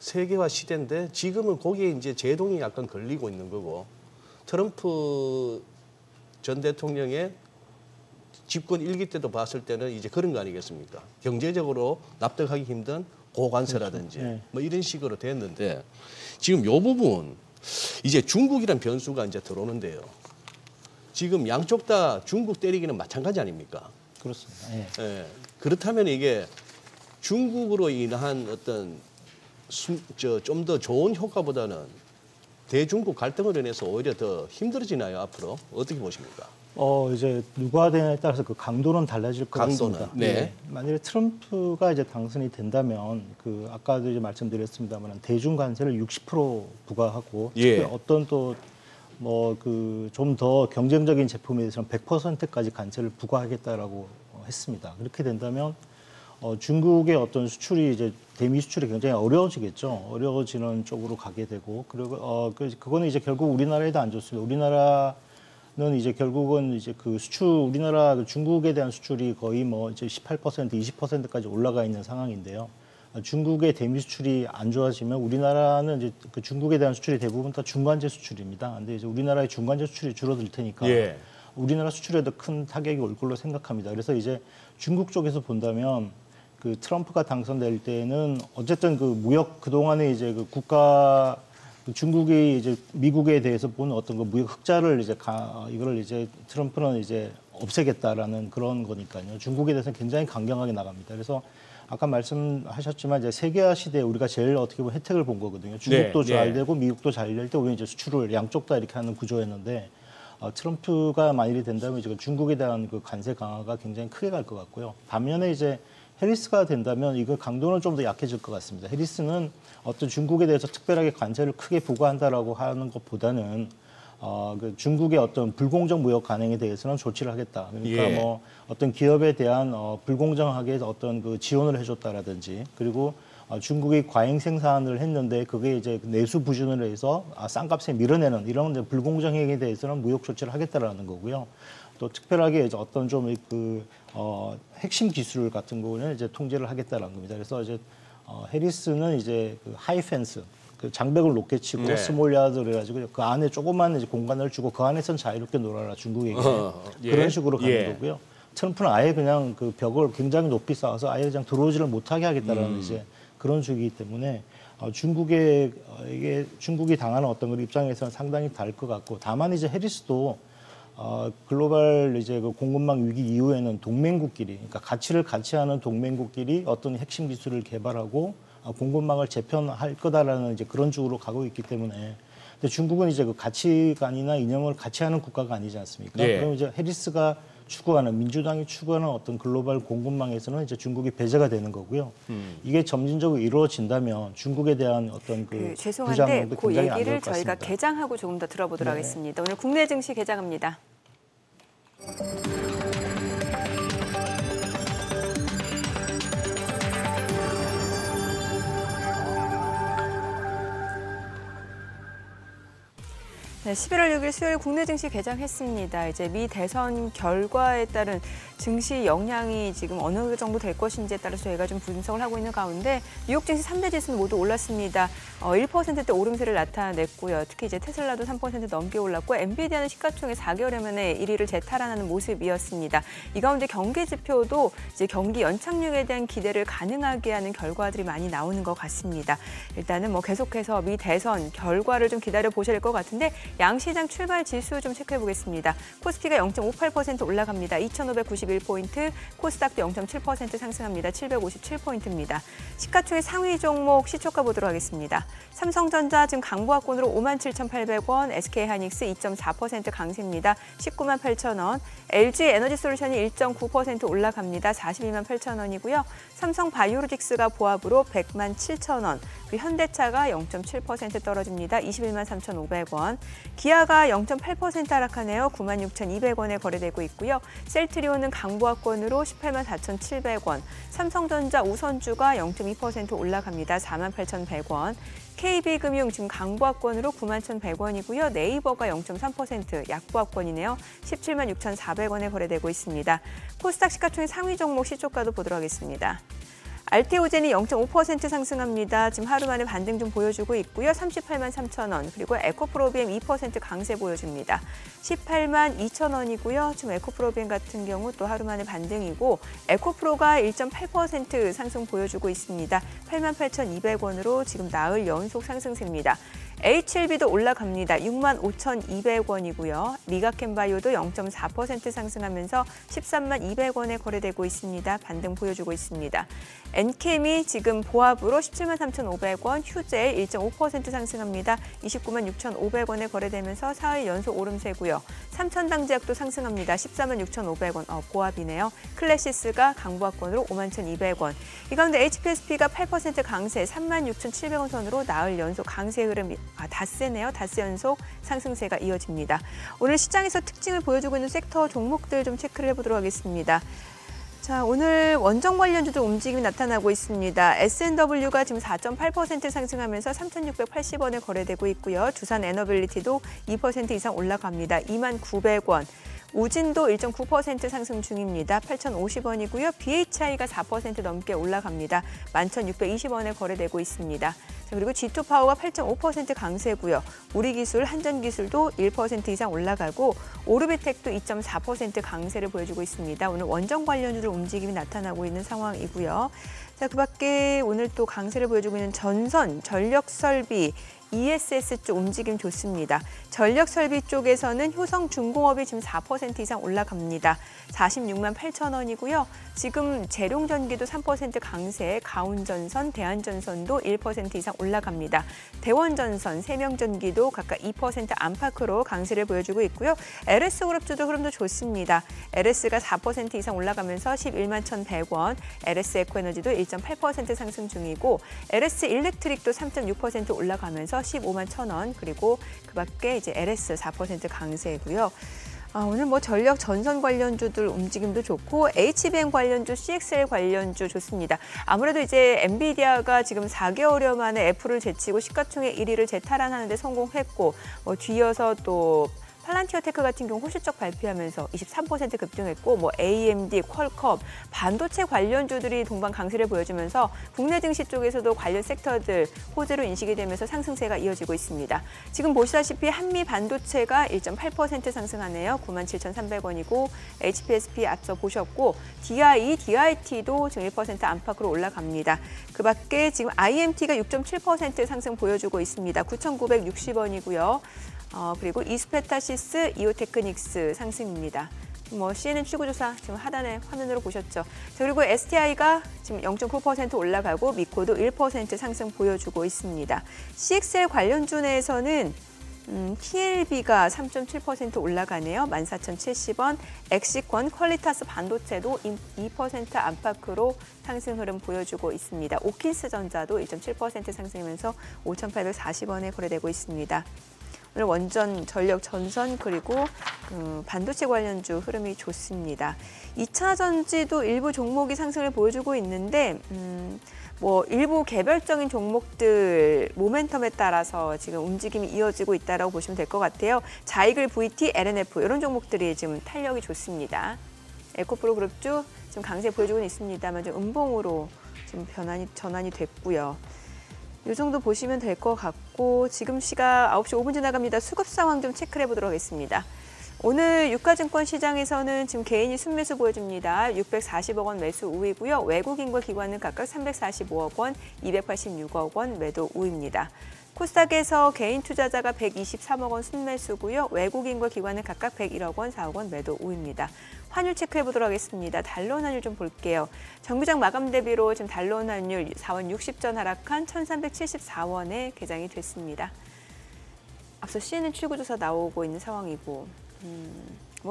세계화 시대인데 지금은 거기에 이제 제동이 약간 걸리고 있는 거고 트럼프 전 대통령의 집권 1기 때도 봤을 때는 이제 그런 거 아니겠습니까? 경제적으로 납득하기 힘든 고관세라든지 그렇죠. 네. 뭐 이런 식으로 됐는데 지금 요 부분 이제 중국이란 변수가 이제 들어오는데요. 지금 양쪽 다 중국 때리기는 마찬가지 아닙니까? 그렇습니다. 네. 예. 그렇다면 이게 중국으로 인한 어떤 좀 더 좋은 효과보다는 대중국 갈등으로 인해서 오히려 더 힘들어지나요, 앞으로? 어떻게 보십니까? 이제 누가 되냐에 따라서 그 강도는 달라질 것 강도는, 같습니다. 네. 만약에 트럼프가 이제 당선이 된다면 아까도 이제 말씀드렸습니다만 대중 관세를 60% 부과하고 예. 특히 어떤 또 좀 더 경쟁적인 제품에 대해서는 100%까지 관세를 부과하겠다라고 했습니다. 그렇게 된다면 중국의 어떤 수출이 이제 대미 수출이 굉장히 어려워지겠죠. 어려워지는 쪽으로 가게 되고 그리고 그거는 이제 결국 우리나라에도 안 좋습니다. 우리나라는 이제 결국은 이제 그 중국에 대한 수출이 거의 뭐 이제 18%, 20%까지 올라가 있는 상황인데요. 중국의 대미 수출이 안 좋아지면 우리나라는 이제 그 중국에 대한 수출이 대부분 다 중간재 수출입니다. 근데 이제 우리나라의 중간재 수출이 줄어들 테니까 예. 우리나라 수출에도 큰 타격이 올 걸로 생각합니다. 그래서 이제 중국 쪽에서 본다면 그 트럼프가 당선될 때는 어쨌든 그 무역 그동안에 이제 그 국가 중국이 이제 미국에 대해서 보는 어떤 그 무역 흑자를 이제 이거를 이제 트럼프는 이제 없애겠다라는 그런 거니까요. 중국에 대해서는 굉장히 강경하게 나갑니다. 그래서 아까 말씀하셨지만 이제 세계화 시대에 우리가 제일 어떻게 보면 혜택을 본 거거든요. 중국도 네, 잘 되고 미국도 잘 될 때 우리는 이제 수출을 양쪽 다 이렇게 하는 구조였는데 트럼프가 만일이 된다면 이제 중국에 대한 그 관세 강화가 굉장히 크게 갈 것 같고요. 반면에 이제 해리스가 된다면 이거 강도는 좀 더 약해질 것 같습니다. 해리스는 어떤 중국에 대해서 특별하게 관세를 크게 부과한다라고 하는 것보다는 그 중국의 어떤 불공정 무역 관행에 대해서는 조치를 하겠다. 그러니까 예. 뭐 어떤 기업에 대한 불공정하게 어떤 그 지원을 해줬다라든지 그리고 중국이 과잉 생산을 했는데 그게 이제 내수 부진을 해서 싼 값에 밀어내는 이런 불공정 행위에 대해서는 무역 조치를 하겠다라는 거고요. 또 특별하게 이제 어떤 좀 그 핵심 기술 같은 거는 이제 통제를 하겠다라는 겁니다. 그래서 이제 해리스는 이제 그 하이펜스 그 장벽을 높게 치고 네. 스몰 야드 그래가지고 그 안에 조그만 이제 공간을 주고 그 안에선 자유롭게 놀아라 중국에게 예. 그런 식으로 가는 예. 거고요. 트럼프는 아예 그냥 그 벽을 굉장히 높이 쌓아서 아예 그냥 들어오지를 못하게 하겠다라는 이제 그런 주의이기 때문에 중국이 당하는 어떤 그 입장에서는 상당히 다를 것 같고 다만 이제 해리스도 글로벌 이제 그 공급망 위기 이후에는 동맹국끼리 그러니까 가치를 같이 하는 동맹국끼리 어떤 핵심 기술을 개발하고 공급망을 재편할 거다라는 이제 그런 쪽으로 가고 있기 때문에 근데 중국은 이제 그 가치관이나 이념을 같이 하는 국가가 아니지 않습니까? 예. 그럼 이제 해리스가 추구하는 민주당이 추구하는 어떤 글로벌 공급망에서는 이제 중국이 배제가 되는 거고요. 이게 점진적으로 이루어진다면 중국에 대한 어떤 그 죄송한데 부작용도 그 굉장히 안 얘기를 좋을 것 저희가 같습니다. 개장하고 조금 더 들어보도록 네. 하겠습니다. 오늘 국내 증시 개장합니다. 네, 11월 6일 수요일 국내 증시 개장했습니다. 이제 미 대선 결과에 따른 증시 영향이 지금 어느 정도 될 것인지에 따라서 저희가 좀 분석을 하고 있는 가운데 뉴욕 증시 3대 지수는 모두 올랐습니다. 1%대 오름세를 나타냈고요. 특히 이제 테슬라도 3% 넘게 올랐고 엔비디아는 시가총액 4개월 만에 1위를 재탈환하는 모습이었습니다. 이 가운데 경기 지표도 이제 경기 연착륙에 대한 기대를 가능하게 하는 결과들이 많이 나오는 것 같습니다. 일단은 뭐 계속해서 미 대선 결과를 좀 기다려 보셔야 될 것 같은데 양시장 출발 지수 좀 체크해 보겠습니다. 코스피가 0.58% 올라갑니다. 2,591포인트, 코스닥도 0.7% 상승합니다. 757포인트입니다. 시가총액 상위 종목 시초가 보도록 하겠습니다. 삼성전자 지금 강보합권으로 57,800원, SK하이닉스 2.4% 강세입니다. 198만 8천원, LG에너지솔루션이 1.9% 올라갑니다. 428만 8천원이고요. 삼성바이오로직스가 보합으로 100만 7천원, 그리고 현대차가 0.7% 떨어집니다. 21만 3,500원. 기아가 0.8% 하락하네요. 96,200원에 거래되고 있고요. 셀트리온은 강보합권으로 18만 4,700원. 삼성전자 우선주가 0.2% 올라갑니다. 48,100원. KB금융 지금 강보합권으로 91,100원이고요. 네이버가 0.3% 약보합권이네요. 17만 6,400원에 거래되고 있습니다. 코스닥 시가총액 상위 종목 시초가도 보도록 하겠습니다. 알테오젠이 0.5% 상승합니다. 지금 하루 만에 반등 좀 보여주고 있고요. 38만 3천원. 그리고 에코프로비엠 2% 강세 보여줍니다. 18만 2천원이고요. 지금 에코프로비엠 같은 경우 또 하루 만에 반등이고 에코프로가 1.8% 상승 보여주고 있습니다. 8만 8,200원으로 지금 나흘 연속 상승세입니다. HLB도 올라갑니다. 6만 5,200원이고요. 리가켄바이오도 0.4% 상승하면서 13만 200원에 거래되고 있습니다. 반등 보여주고 있습니다. 엔캠이 지금 보합으로 17만 3,500원, 휴젤 1.5% 상승합니다. 29만 6,500원에 거래되면서 사흘 연속 오름세고요. 삼천당제약도 상승합니다. 14만 6,500원, 보합이네요. 클래시스가 강보합권으로 5만 1,200원. 이 가운데 HPSP가 8% 강세, 3만 6,700원 선으로 나흘 연속 강세 흐름이 닷새네요. 닷새 연속 상승세가 이어집니다. 오늘 시장에서 특징을 보여주고 있는 섹터 종목들 좀 체크를 해보도록 하겠습니다. 자, 오늘 원정 관련주도 움직임이 나타나고 있습니다. S&W가 지금 4.8% 상승하면서 3,680원에 거래되고 있고요. 두산 에너빌리티도 2% 이상 올라갑니다. 2만 900원. 우진도 1.9% 상승 중입니다. 8,050원이고요. BHI가 4% 넘게 올라갑니다. 11,620원에 거래되고 있습니다. 자, 그리고 G2파워가 8.5% 강세고요. 우리기술, 한전기술도 1% 이상 올라가고 오르비텍도 2.4% 강세를 보여주고 있습니다. 오늘 원전 관련주들 움직임이 나타나고 있는 상황이고요. 자, 그밖에 오늘 또 강세를 보여주고 있는 전선, 전력설비, ESS 쪽 움직임 좋습니다. 전력설비 쪽에서는 효성중공업이 지금 4% 이상 올라갑니다. 46만 8천 원이고요. 지금 재룡전기도 3% 강세, 가온전선, 대한전선도 1% 이상 올라갑니다. 대원전선, 세명전기도 각각 2% 안팎으로 강세를 보여주고 있고요. LS그룹주도 흐름도 좋습니다. LS가 4% 이상 올라가면서 11만 1,100원, LS에코에너지도 1.8% 상승 중이고 LS일렉트릭도 3.6% 올라가면서 15만 1,000원, 그리고 그밖에 이제 LS 4% 강세고요. 오늘 뭐 전력 전선 관련주들 움직임도 좋고 HBM 관련주, CXL 관련주 좋습니다. 아무래도 이제 엔비디아가 지금 4개월여 만에 애플을 제치고 시가총액 1위를 재탈환하는 데 성공했고 뒤이어서 또 팔란티어테크 같은 경우 호실적 발표하면서 23% 급등했고 AMD, 퀄컴, 반도체 관련주들이 동반 강세를 보여주면서 국내 증시 쪽에서도 관련 섹터들 호재로 인식이 되면서 상승세가 이어지고 있습니다. 지금 보시다시피 한미 반도체가 1.8% 상승하네요. 97,300원이고 HPSP 앞서 보셨고 DIT도 지금 1% 안팎으로 올라갑니다. 그밖에 지금 IMT가 6.7% 상승 보여주고 있습니다. 9,960원이고요. 그리고 이스페타시스, 이오테크닉스 상승입니다. CNN 출구조사 지금 하단에 화면으로 보셨죠. 자, 그리고 STI가 지금 0.9% 올라가고 미코도 1% 상승 보여주고 있습니다. CXL 관련주 내에서는 TLB가 3.7% 올라가네요. 14,070원. 엑시권, 퀄리타스 반도체도 2% 안팎으로 상승 흐름 보여주고 있습니다. 오킨스전자도 1.7% 상승하면서 5,840원에 거래되고 있습니다. 오늘 원전, 전력, 전선 그리고 반도체 관련주 흐름이 좋습니다. 2차 전지도 일부 종목이 상승을 보여주고 있는데 일부 개별적인 종목들 모멘텀에 따라서 지금 움직임이 이어지고 있다고 보시면 될 것 같아요. 자이글, VT, LNF 이런 종목들이 지금 탄력이 좋습니다. 에코프로 그룹주 지금 강세 보여주고 있습니다만 좀 음봉으로 지금 전환이 됐고요. 이 정도 보시면 될 것 같고 지금 시각 9시 5분 지나갑니다. 수급 상황 좀 체크를 해보도록 하겠습니다. 오늘 유가증권 시장에서는 지금 개인이 순매수 보여줍니다. 640억 원 매수 우위고요. 외국인과 기관은 각각 345억 원, 286억 원 매도 우위입니다. 코스닥에서 개인 투자자가 123억 원 순매수고요. 외국인과 기관은 각각 101억 원, 4억 원 매도 우위입니다. 환율 체크해 보도록 하겠습니다. 달러원 환율 좀 볼게요. 정비장 마감 대비로 지금 달러원 환율 4원 60전 하락한 1,374원에 개장이 됐습니다. 앞서 CNN 출구조사 나오고 있는 상황이고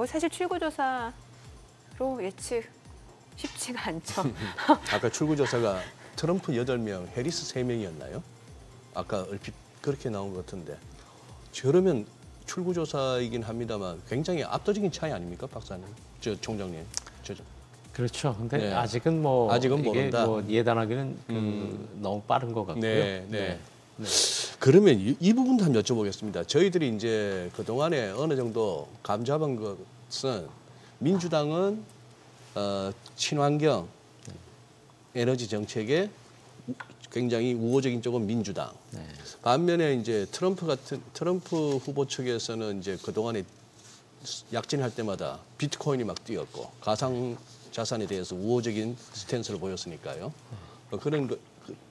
사실 출구조사로 예측 쉽지가 않죠. 아까 출구조사가 트럼프 8명, 해리스 3명이었나요? 아까 얼핏 그렇게 나온 것 같은데 저러면 출구조사이긴 합니다만 굉장히 압도적인 차이 아닙니까, 박사님? 총장님. 그렇죠. 근데 네. 아직은 아직은 이게 모른다. 예단하기는 너무 빠른 것 같고요. 네. 그러면 이 부분도 한번 여쭤보겠습니다. 저희들이 이제 그동안에 어느 정도 감 잡은 것은 민주당은 친환경 에너지 정책에 굉장히 우호적인 쪽은 민주당. 네. 반면에 이제 트럼프 후보 측에서는 이제 그동안에 약진할 때마다 비트코인이 막 뛰었고 가상 자산에 대해서 우호적인 스탠스를 보였으니까요.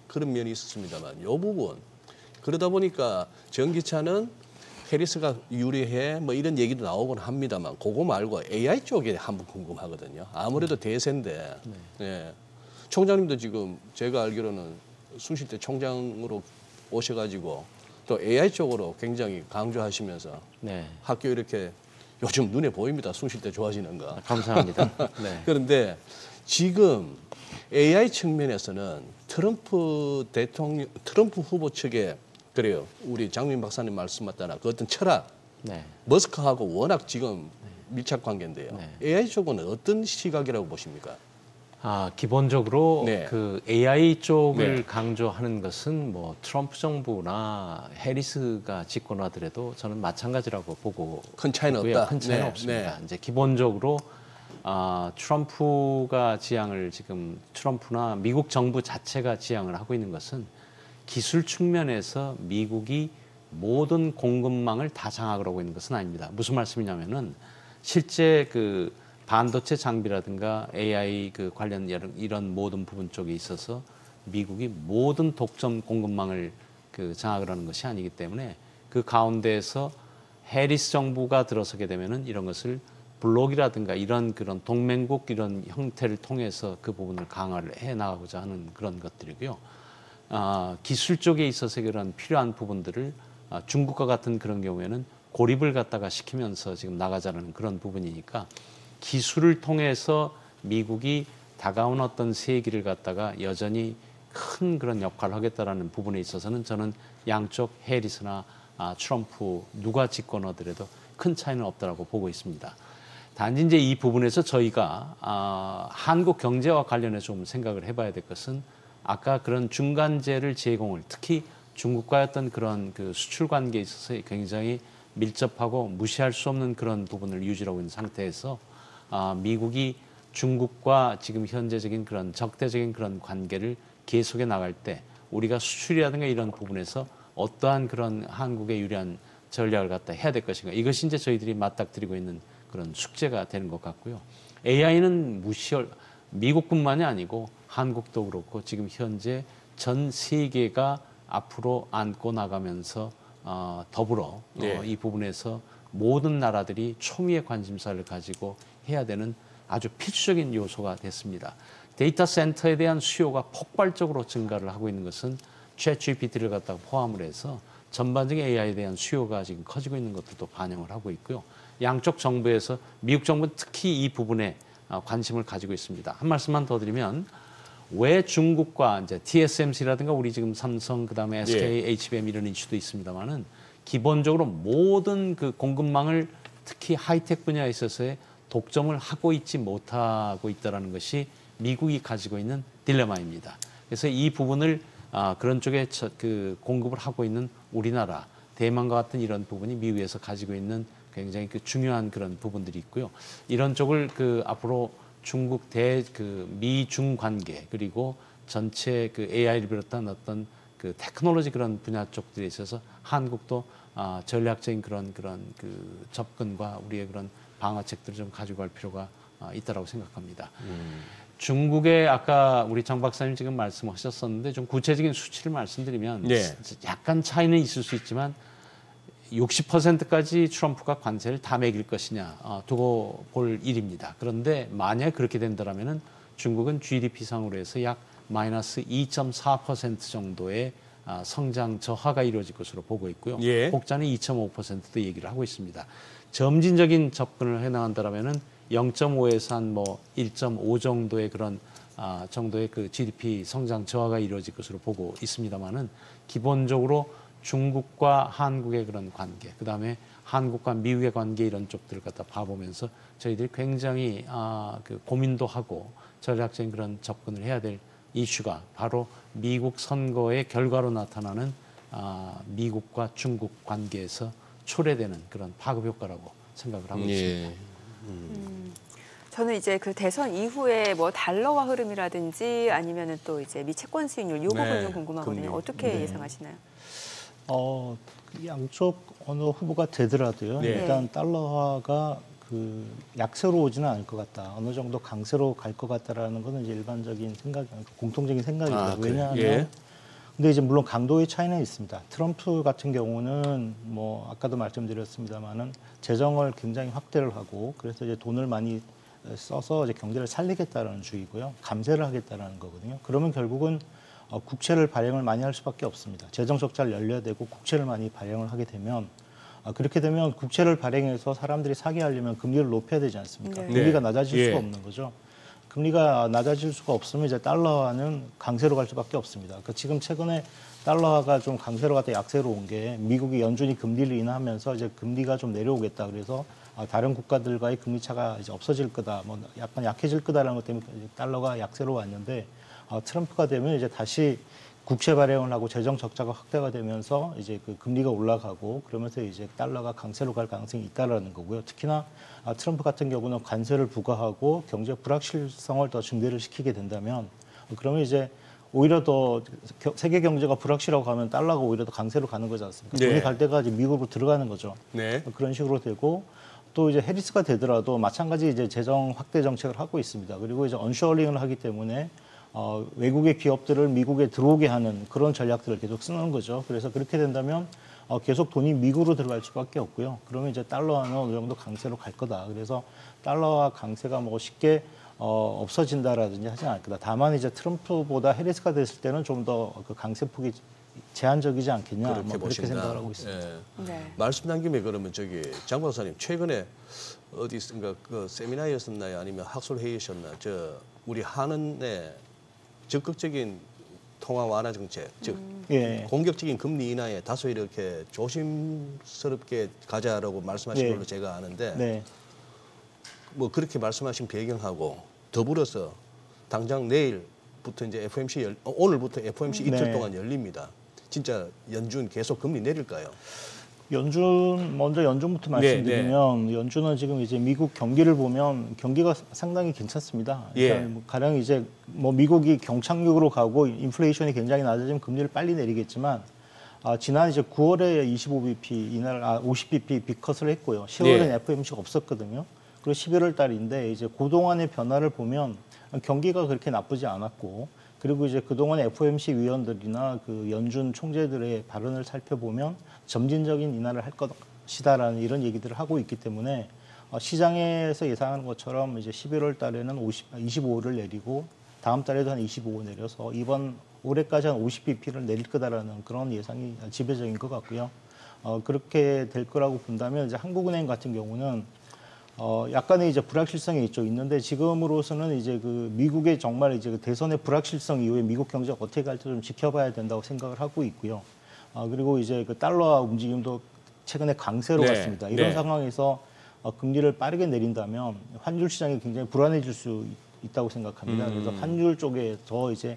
그런 면이 있었습니다만 이 부분 그러다 보니까 전기차는 해리스가 유리해 이런 얘기도 나오곤 합니다만 그거 말고 AI 쪽에 한번 궁금하거든요. 아무래도 대세인데 네. 총장님도 지금 제가 알기로는 숭실대 총장으로 오셔가지고 또 AI 쪽으로 굉장히 강조하시면서 학교 이렇게 요즘 눈에 보입니다. 숭실대 좋아지는 거. 감사합니다. 네. 그런데 지금 AI 측면에서는 트럼프 후보 측에 그래요. 우리 장민 박사님 말씀 맞다나 그 어떤 철학, 머스크하고 워낙 지금 밀착 관계인데요. AI 쪽은 어떤 시각이라고 보십니까? 기본적으로 네. 그 AI 쪽을 네. 강조하는 것은 뭐 트럼프 정부나 해리스가 집권하더라도 저는 마찬가지라고 보고 큰 차이는 있고요. 없다. 큰 차이는 네, 없습니다. 네. 이제 기본적으로 트럼프가 지향을 지금 트럼프나 미국 정부 자체가 지향을 하고 있는 것은 기술 측면에서 미국이 모든 공급망을 다 장악을 하고 있는 것은 아닙니다. 무슨 말씀이냐면은 실제 그 반도체 장비라든가 AI 그 관련 이런 모든 부분 쪽에 있어서 미국이 모든 독점 공급망을 그 장악을 하는 것이 아니기 때문에 그 가운데에서 해리스 정부가 들어서게 되면은 이런 것을 블록이라든가 이런 그런 동맹국 이런 형태를 통해서 그 부분을 강화를 해 나가고자 하는 그런 것들이고요. 기술 쪽에 있어서 그런 필요한 부분들을 중국과 같은 그런 경우에는 고립을 갖다가 시키면서 지금 나가자는 그런 부분이니까 기술을 통해서 미국이 다가온 어떤 세기를 갖다가 여전히 큰 그런 역할을 하겠다라는 부분에 있어서는 저는 양쪽 해리스나 트럼프 누가 집권하더라도 큰 차이는 없다라고 보고 있습니다. 단지 이제 이 부분에서 저희가 한국 경제와 관련해서 좀 생각을 해봐야 될 것은 아까 그런 중간재를 제공을 특히 중국과의 어떤 그런 그 수출 관계에 있어서 굉장히 밀접하고 무시할 수 없는 그런 부분을 유지하고 있는 상태에서 미국이 중국과 지금 현재적인 그런 적대적인 그런 관계를 계속해 나갈 때 우리가 수출이라든가 이런 부분에서 어떠한 그런 한국에 유리한 전략을 갖다 해야 될 것인가. 이것이 이제 저희들이 맞닥뜨리고 있는 그런 숙제가 되는 것 같고요. AI는 미국뿐만이 아니고 한국도 그렇고 지금 현재 전 세계가 앞으로 안고 나가면서 더불어 네. 이 부분에서 모든 나라들이 초미의 관심사를 가지고 해야 되는 아주 필수적인 요소가 됐습니다. 데이터 센터에 대한 수요가 폭발적으로 증가를 하고 있는 것은 챗GPT를 갖다가 포함을 해서 전반적인 AI에 대한 수요가 지금 커지고 있는 것들도 반영을 하고 있고요. 양쪽 정부에서 미국 정부는 특히 이 부분에 관심을 가지고 있습니다. 한 말씀만 더 드리면 왜 중국과 이제 TSMC라든가 우리 지금 삼성 그다음에 SK, HBM 이런 이슈도 있습니다만은 기본적으로 모든 그 공급망을 특히 하이텍 분야에 있어서의 독점을 하고 있지 못하고 있다라는 것이 미국이 가지고 있는 딜레마입니다. 그래서 이 부분을 그런 쪽에 그 공급을 하고 있는 우리나라, 대만과 같은 이런 부분이 미국에서 가지고 있는 굉장히 그 중요한 그런 부분들이 있고요. 이런 쪽을 그 앞으로 중국 그 미중 관계 그리고 전체 그 AI를 비롯한 어떤 그 테크놀로지 그런 분야 쪽들에 있어서 한국도 전략적인 그런 그 접근과 우리의 그런 방어책들을 좀 가지고 갈 필요가 있다라고 생각합니다. 중국의 아까 우리 정 박사님 지금 말씀하셨었는데 좀 구체적인 수치를 말씀드리면 약간 차이는 있을 수 있지만 60%까지 트럼프가 관세를 다 매길 것이냐 두고 볼 일입니다. 그런데 만약 그렇게 된다면은 중국은 GDP 상으로 해서 약 마이너스 2.4% 정도의 성장 저하가 이루어질 것으로 보고 있고요. 혹자는 2.5%도 얘기를 하고 있습니다. 점진적인 접근을 해나간다면은 0.5에서 한 뭐 1.5 정도의 그런 정도의 그 GDP 성장 저하가 이루어질 것으로 보고 있습니다만은 기본적으로 중국과 한국의 그런 관계, 그 다음에 한국과 미국의 관계 이런 쪽들을 갖다 봐보면서 저희들이 굉장히 그 고민도 하고 전략적인 그런 접근을 해야 될 이슈가 바로 미국 선거의 결과로 나타나는 미국과 중국 관계에서 초래되는 그런 파급 효과라고 생각을 하고 있습니다. 저는 이제 그 대선 이후에 뭐 달러화 흐름이라든지 아니면은 또 이제 미 채권 수익률 이 부분 좀 궁금하거든요. 어떻게 예상하시나요? 양쪽 어느 후보가 되더라도요. 일단 달러화가 그 약세로 오지는 않을 것 같다. 어느 정도 강세로 갈 것 같다라는 것은 이제 일반적인 생각, 공통적인 생각이고요. 왜냐하면 근데 이제 물론 강도의 차이는 있습니다. 트럼프 같은 경우는 뭐 아까도 말씀드렸습니다만은 재정을 굉장히 확대를 하고 그래서 이제 돈을 많이 써서 이제 경제를 살리겠다라는 주의고요. 감세를 하겠다라는 거거든요. 그러면 결국은 국채를 발행을 많이 할 수밖에 없습니다. 재정 적자를 열려야 되고 국채를 많이 발행을 하게 되면 그렇게 되면 국채를 발행해서 사람들이 사게 하려면 금리를 높여야 되지 않습니까? 금리가 낮아질 수가 없는 거죠. 금리가 낮아질 수가 없으면 이제 달러화는 강세로 갈 수밖에 없습니다. 그러니까 지금 최근에 달러화가 좀 강세로 갔다 약세로 온 게 미국이 연준이 금리를 인하하면서 이제 금리가 좀 내려오겠다 그래서 다른 국가들과의 금리 차가 이제 없어질 거다, 뭐 약간 약해질 거다라는 것 때문에 달러가 약세로 왔는데 트럼프가 되면 이제 다시 국채 발행을 하고 재정 적자가 확대가 되면서 이제 그 금리가 올라가고 그러면서 이제 달러가 강세로 갈 가능성이 있다라는 거고요. 특히나 트럼프 같은 경우는 관세를 부과하고 경제 불확실성을 더 증대를 시키게 된다면 그러면 이제 오히려 더 세계 경제가 불확실하고 가면 달러가 오히려 더 강세로 가는 거지 않습니까? 네. 돈이 갈 때가 이제 미국으로 들어가는 거죠. 네. 그런 식으로 되고 또 이제 해리스가 되더라도 마찬가지 이제 재정 확대 정책을 하고 있습니다. 그리고 이제 언쇼어링을 하기 때문에 외국의 기업들을 미국에 들어오게 하는 그런 전략들을 계속 쓰는 거죠. 그래서 그렇게 된다면 계속 돈이 미국으로 들어갈 수밖에 없고요. 그러면 이제 달러는 어느 정도 강세로 갈 거다. 그래서 달러와 강세가 뭐 쉽게 없어진다라든지 하지 않을 거다. 다만 이제 트럼프보다 해리스가 됐을 때는 좀 더 그 강세폭이 제한적이지 않겠냐. 그렇게 생각을 하고 있습니다. 예. 네. 말씀 난 김에 그러면 장 박사님 최근에 어디 있습니까? 그 세미나였었나요? 아니면 학술 회의셨나? 우리 한은의 적극적인 통화 완화 정책, 즉 예. 공격적인 금리 인하에 다소 이렇게 조심스럽게 가자라고 말씀하신 네. 걸로 제가 아는데 네. 뭐 그렇게 말씀하신 배경하고 더불어서 당장 내일부터 이제 FOMC 오늘부터 FOMC 이틀 네. 동안 열립니다. 진짜 연준 계속 금리 내릴까요? 먼저 연준부터 말씀드리면 연준은 지금 이제 미국 경기를 보면 경기가 상당히 괜찮습니다. 그러니까 뭐 가령 이제 뭐 미국이 경착륙으로 가고 인플레이션이 굉장히 낮아지면 금리를 빨리 내리겠지만 지난 이제 9월에 25bp 이날 50bp 빅컷을 했고요. 10월에는 FOMC가 없었거든요. 그리고 11월 달인데 이제 그동안의 변화를 보면 경기가 그렇게 나쁘지 않았고 그리고 이제 그동안 FOMC 위원들이나 그 연준 총재들의 발언을 살펴보면 점진적인 인하를 할 것이다라는 이런 얘기들을 하고 있기 때문에 시장에서 예상하는 것처럼 이제 11월 달에는 25를 내리고 다음 달에도 한 25 내려서 이번 올해까지 한 50bp를 내릴 거다라는 그런 예상이 지배적인 것 같고요. 그렇게 될 거라고 본다면 이제 한국은행 같은 경우는 약간의 이제 불확실성이 있는데 지금으로서는 이제 그 미국의 정말 이제 그 대선의 불확실성 이후에 미국 경제가 어떻게 갈지 좀 지켜봐야 된다고 생각을 하고 있고요. 그리고 이제 그 달러 움직임도 최근에 강세로 갔습니다. 이런 상황에서 금리를 빠르게 내린다면 환율 시장이 굉장히 불안해질 수 있다고 생각합니다. 그래서 환율 쪽에 더 이제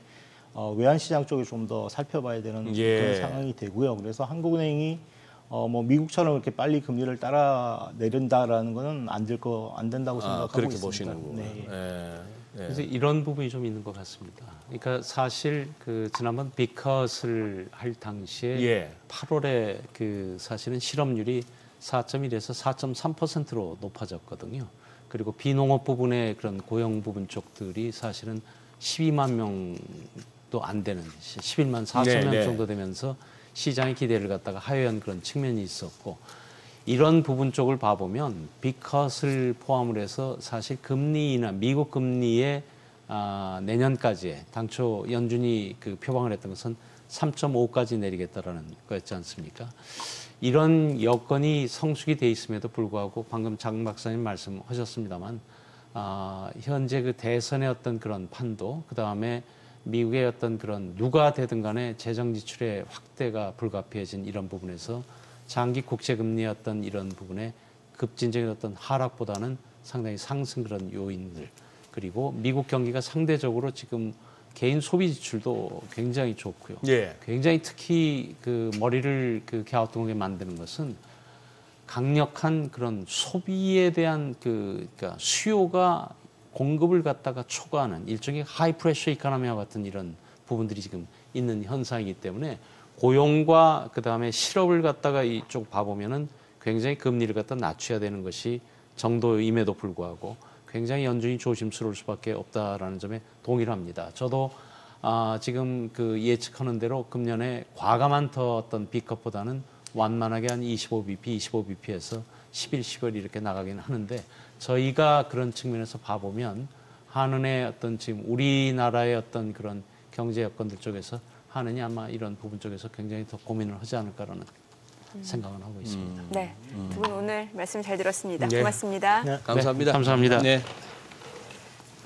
외환 시장 쪽에 좀 더 살펴봐야 되는 그런 상황이 되고요. 그래서 한국은행이 뭐 미국처럼 이렇게 빨리 금리를 따라 내린다라는 거는 안 된다고 생각하고 그렇게 있습니다. 보시는군요. 네. 그래서 이런 부분이 좀 있는 것 같습니다. 그러니까 사실 그 지난번 빅컷을 할 당시에 8월에 그 사실은 실업률이 4.1에서 4.3%로 높아졌거든요. 그리고 비농업 부분의 그런 고용 부분 쪽들이 사실은 12만 명도 안 되는 11만 4천 명 정도 되면서 시장의 기대를 갖다가 하회한 그런 측면이 있었고 이런 부분 쪽을 봐보면 빅컷을 포함을 해서 사실 금리 인하, 미국 금리의 내년까지의 당초 연준이 그 표방을 했던 것은 3.5까지 내리겠다라는 거였지 않습니까? 이런 여건이 성숙이 돼 있음에도 불구하고 방금 장 박사님 말씀하셨습니다만 현재 그 대선의 어떤 그런 판도 그 다음에 미국의 어떤 그런 누가 되든 간에 재정 지출의 확대가 불가피해진 이런 부분에서 장기 국채 금리였던 이런 부분에 급진적인 어떤 하락보다는 상당히 상승 그런 요인들 그리고 미국 경기가 상대적으로 지금 개인 소비 지출도 굉장히 좋고요. 굉장히 특히 그 머리를 그 갸우뚱하게 만드는 것은 강력한 그런 소비에 대한 그러니까 수요가 공급을 갖다가 초과하는 일종의 하이 프레셔 이코노미와 같은 이런 부분들이 지금 있는 현상이기 때문에 고용과 그다음에 실업을 갖다가 이쪽 봐보면은 굉장히 금리를 갖다 낮춰야 되는 것이 정도임에도 불구하고 굉장히 연준이 조심스러울 수밖에 없다라는 점에 동의를 합니다. 저도 지금 그 예측하는 대로 금년에 과감한 더 어떤 빅컷보다는 완만하게 한 25bp에서 11, 10월 이렇게 나가긴 하는데 저희가 그런 측면에서 봐보면 한은의 어떤 지금 우리나라의 어떤 그런 경제 여건들 쪽에서 한은이 아마 이런 부분 쪽에서 굉장히 더 고민을 하지 않을까라는 생각을 하고 있습니다. 네, 두 분 오늘 말씀 잘 들었습니다. 고맙습니다. 네, 감사합니다. 네, 감사합니다. 네.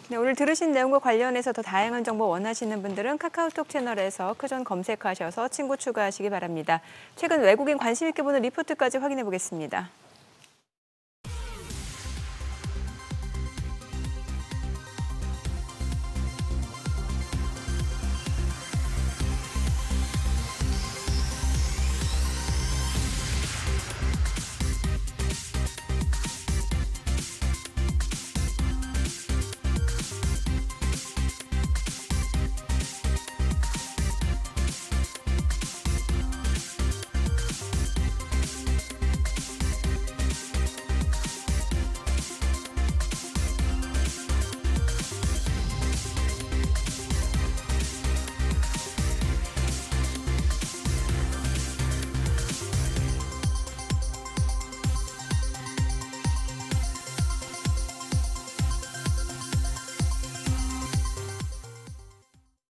네, 오늘 들으신 내용과 관련해서 더 다양한 정보 원하시는 분들은 카카오톡 채널에서 크존 검색하셔서 친구 추가하시기 바랍니다. 최근 외국인 관심 있게 보는 리포트까지 확인해 보겠습니다.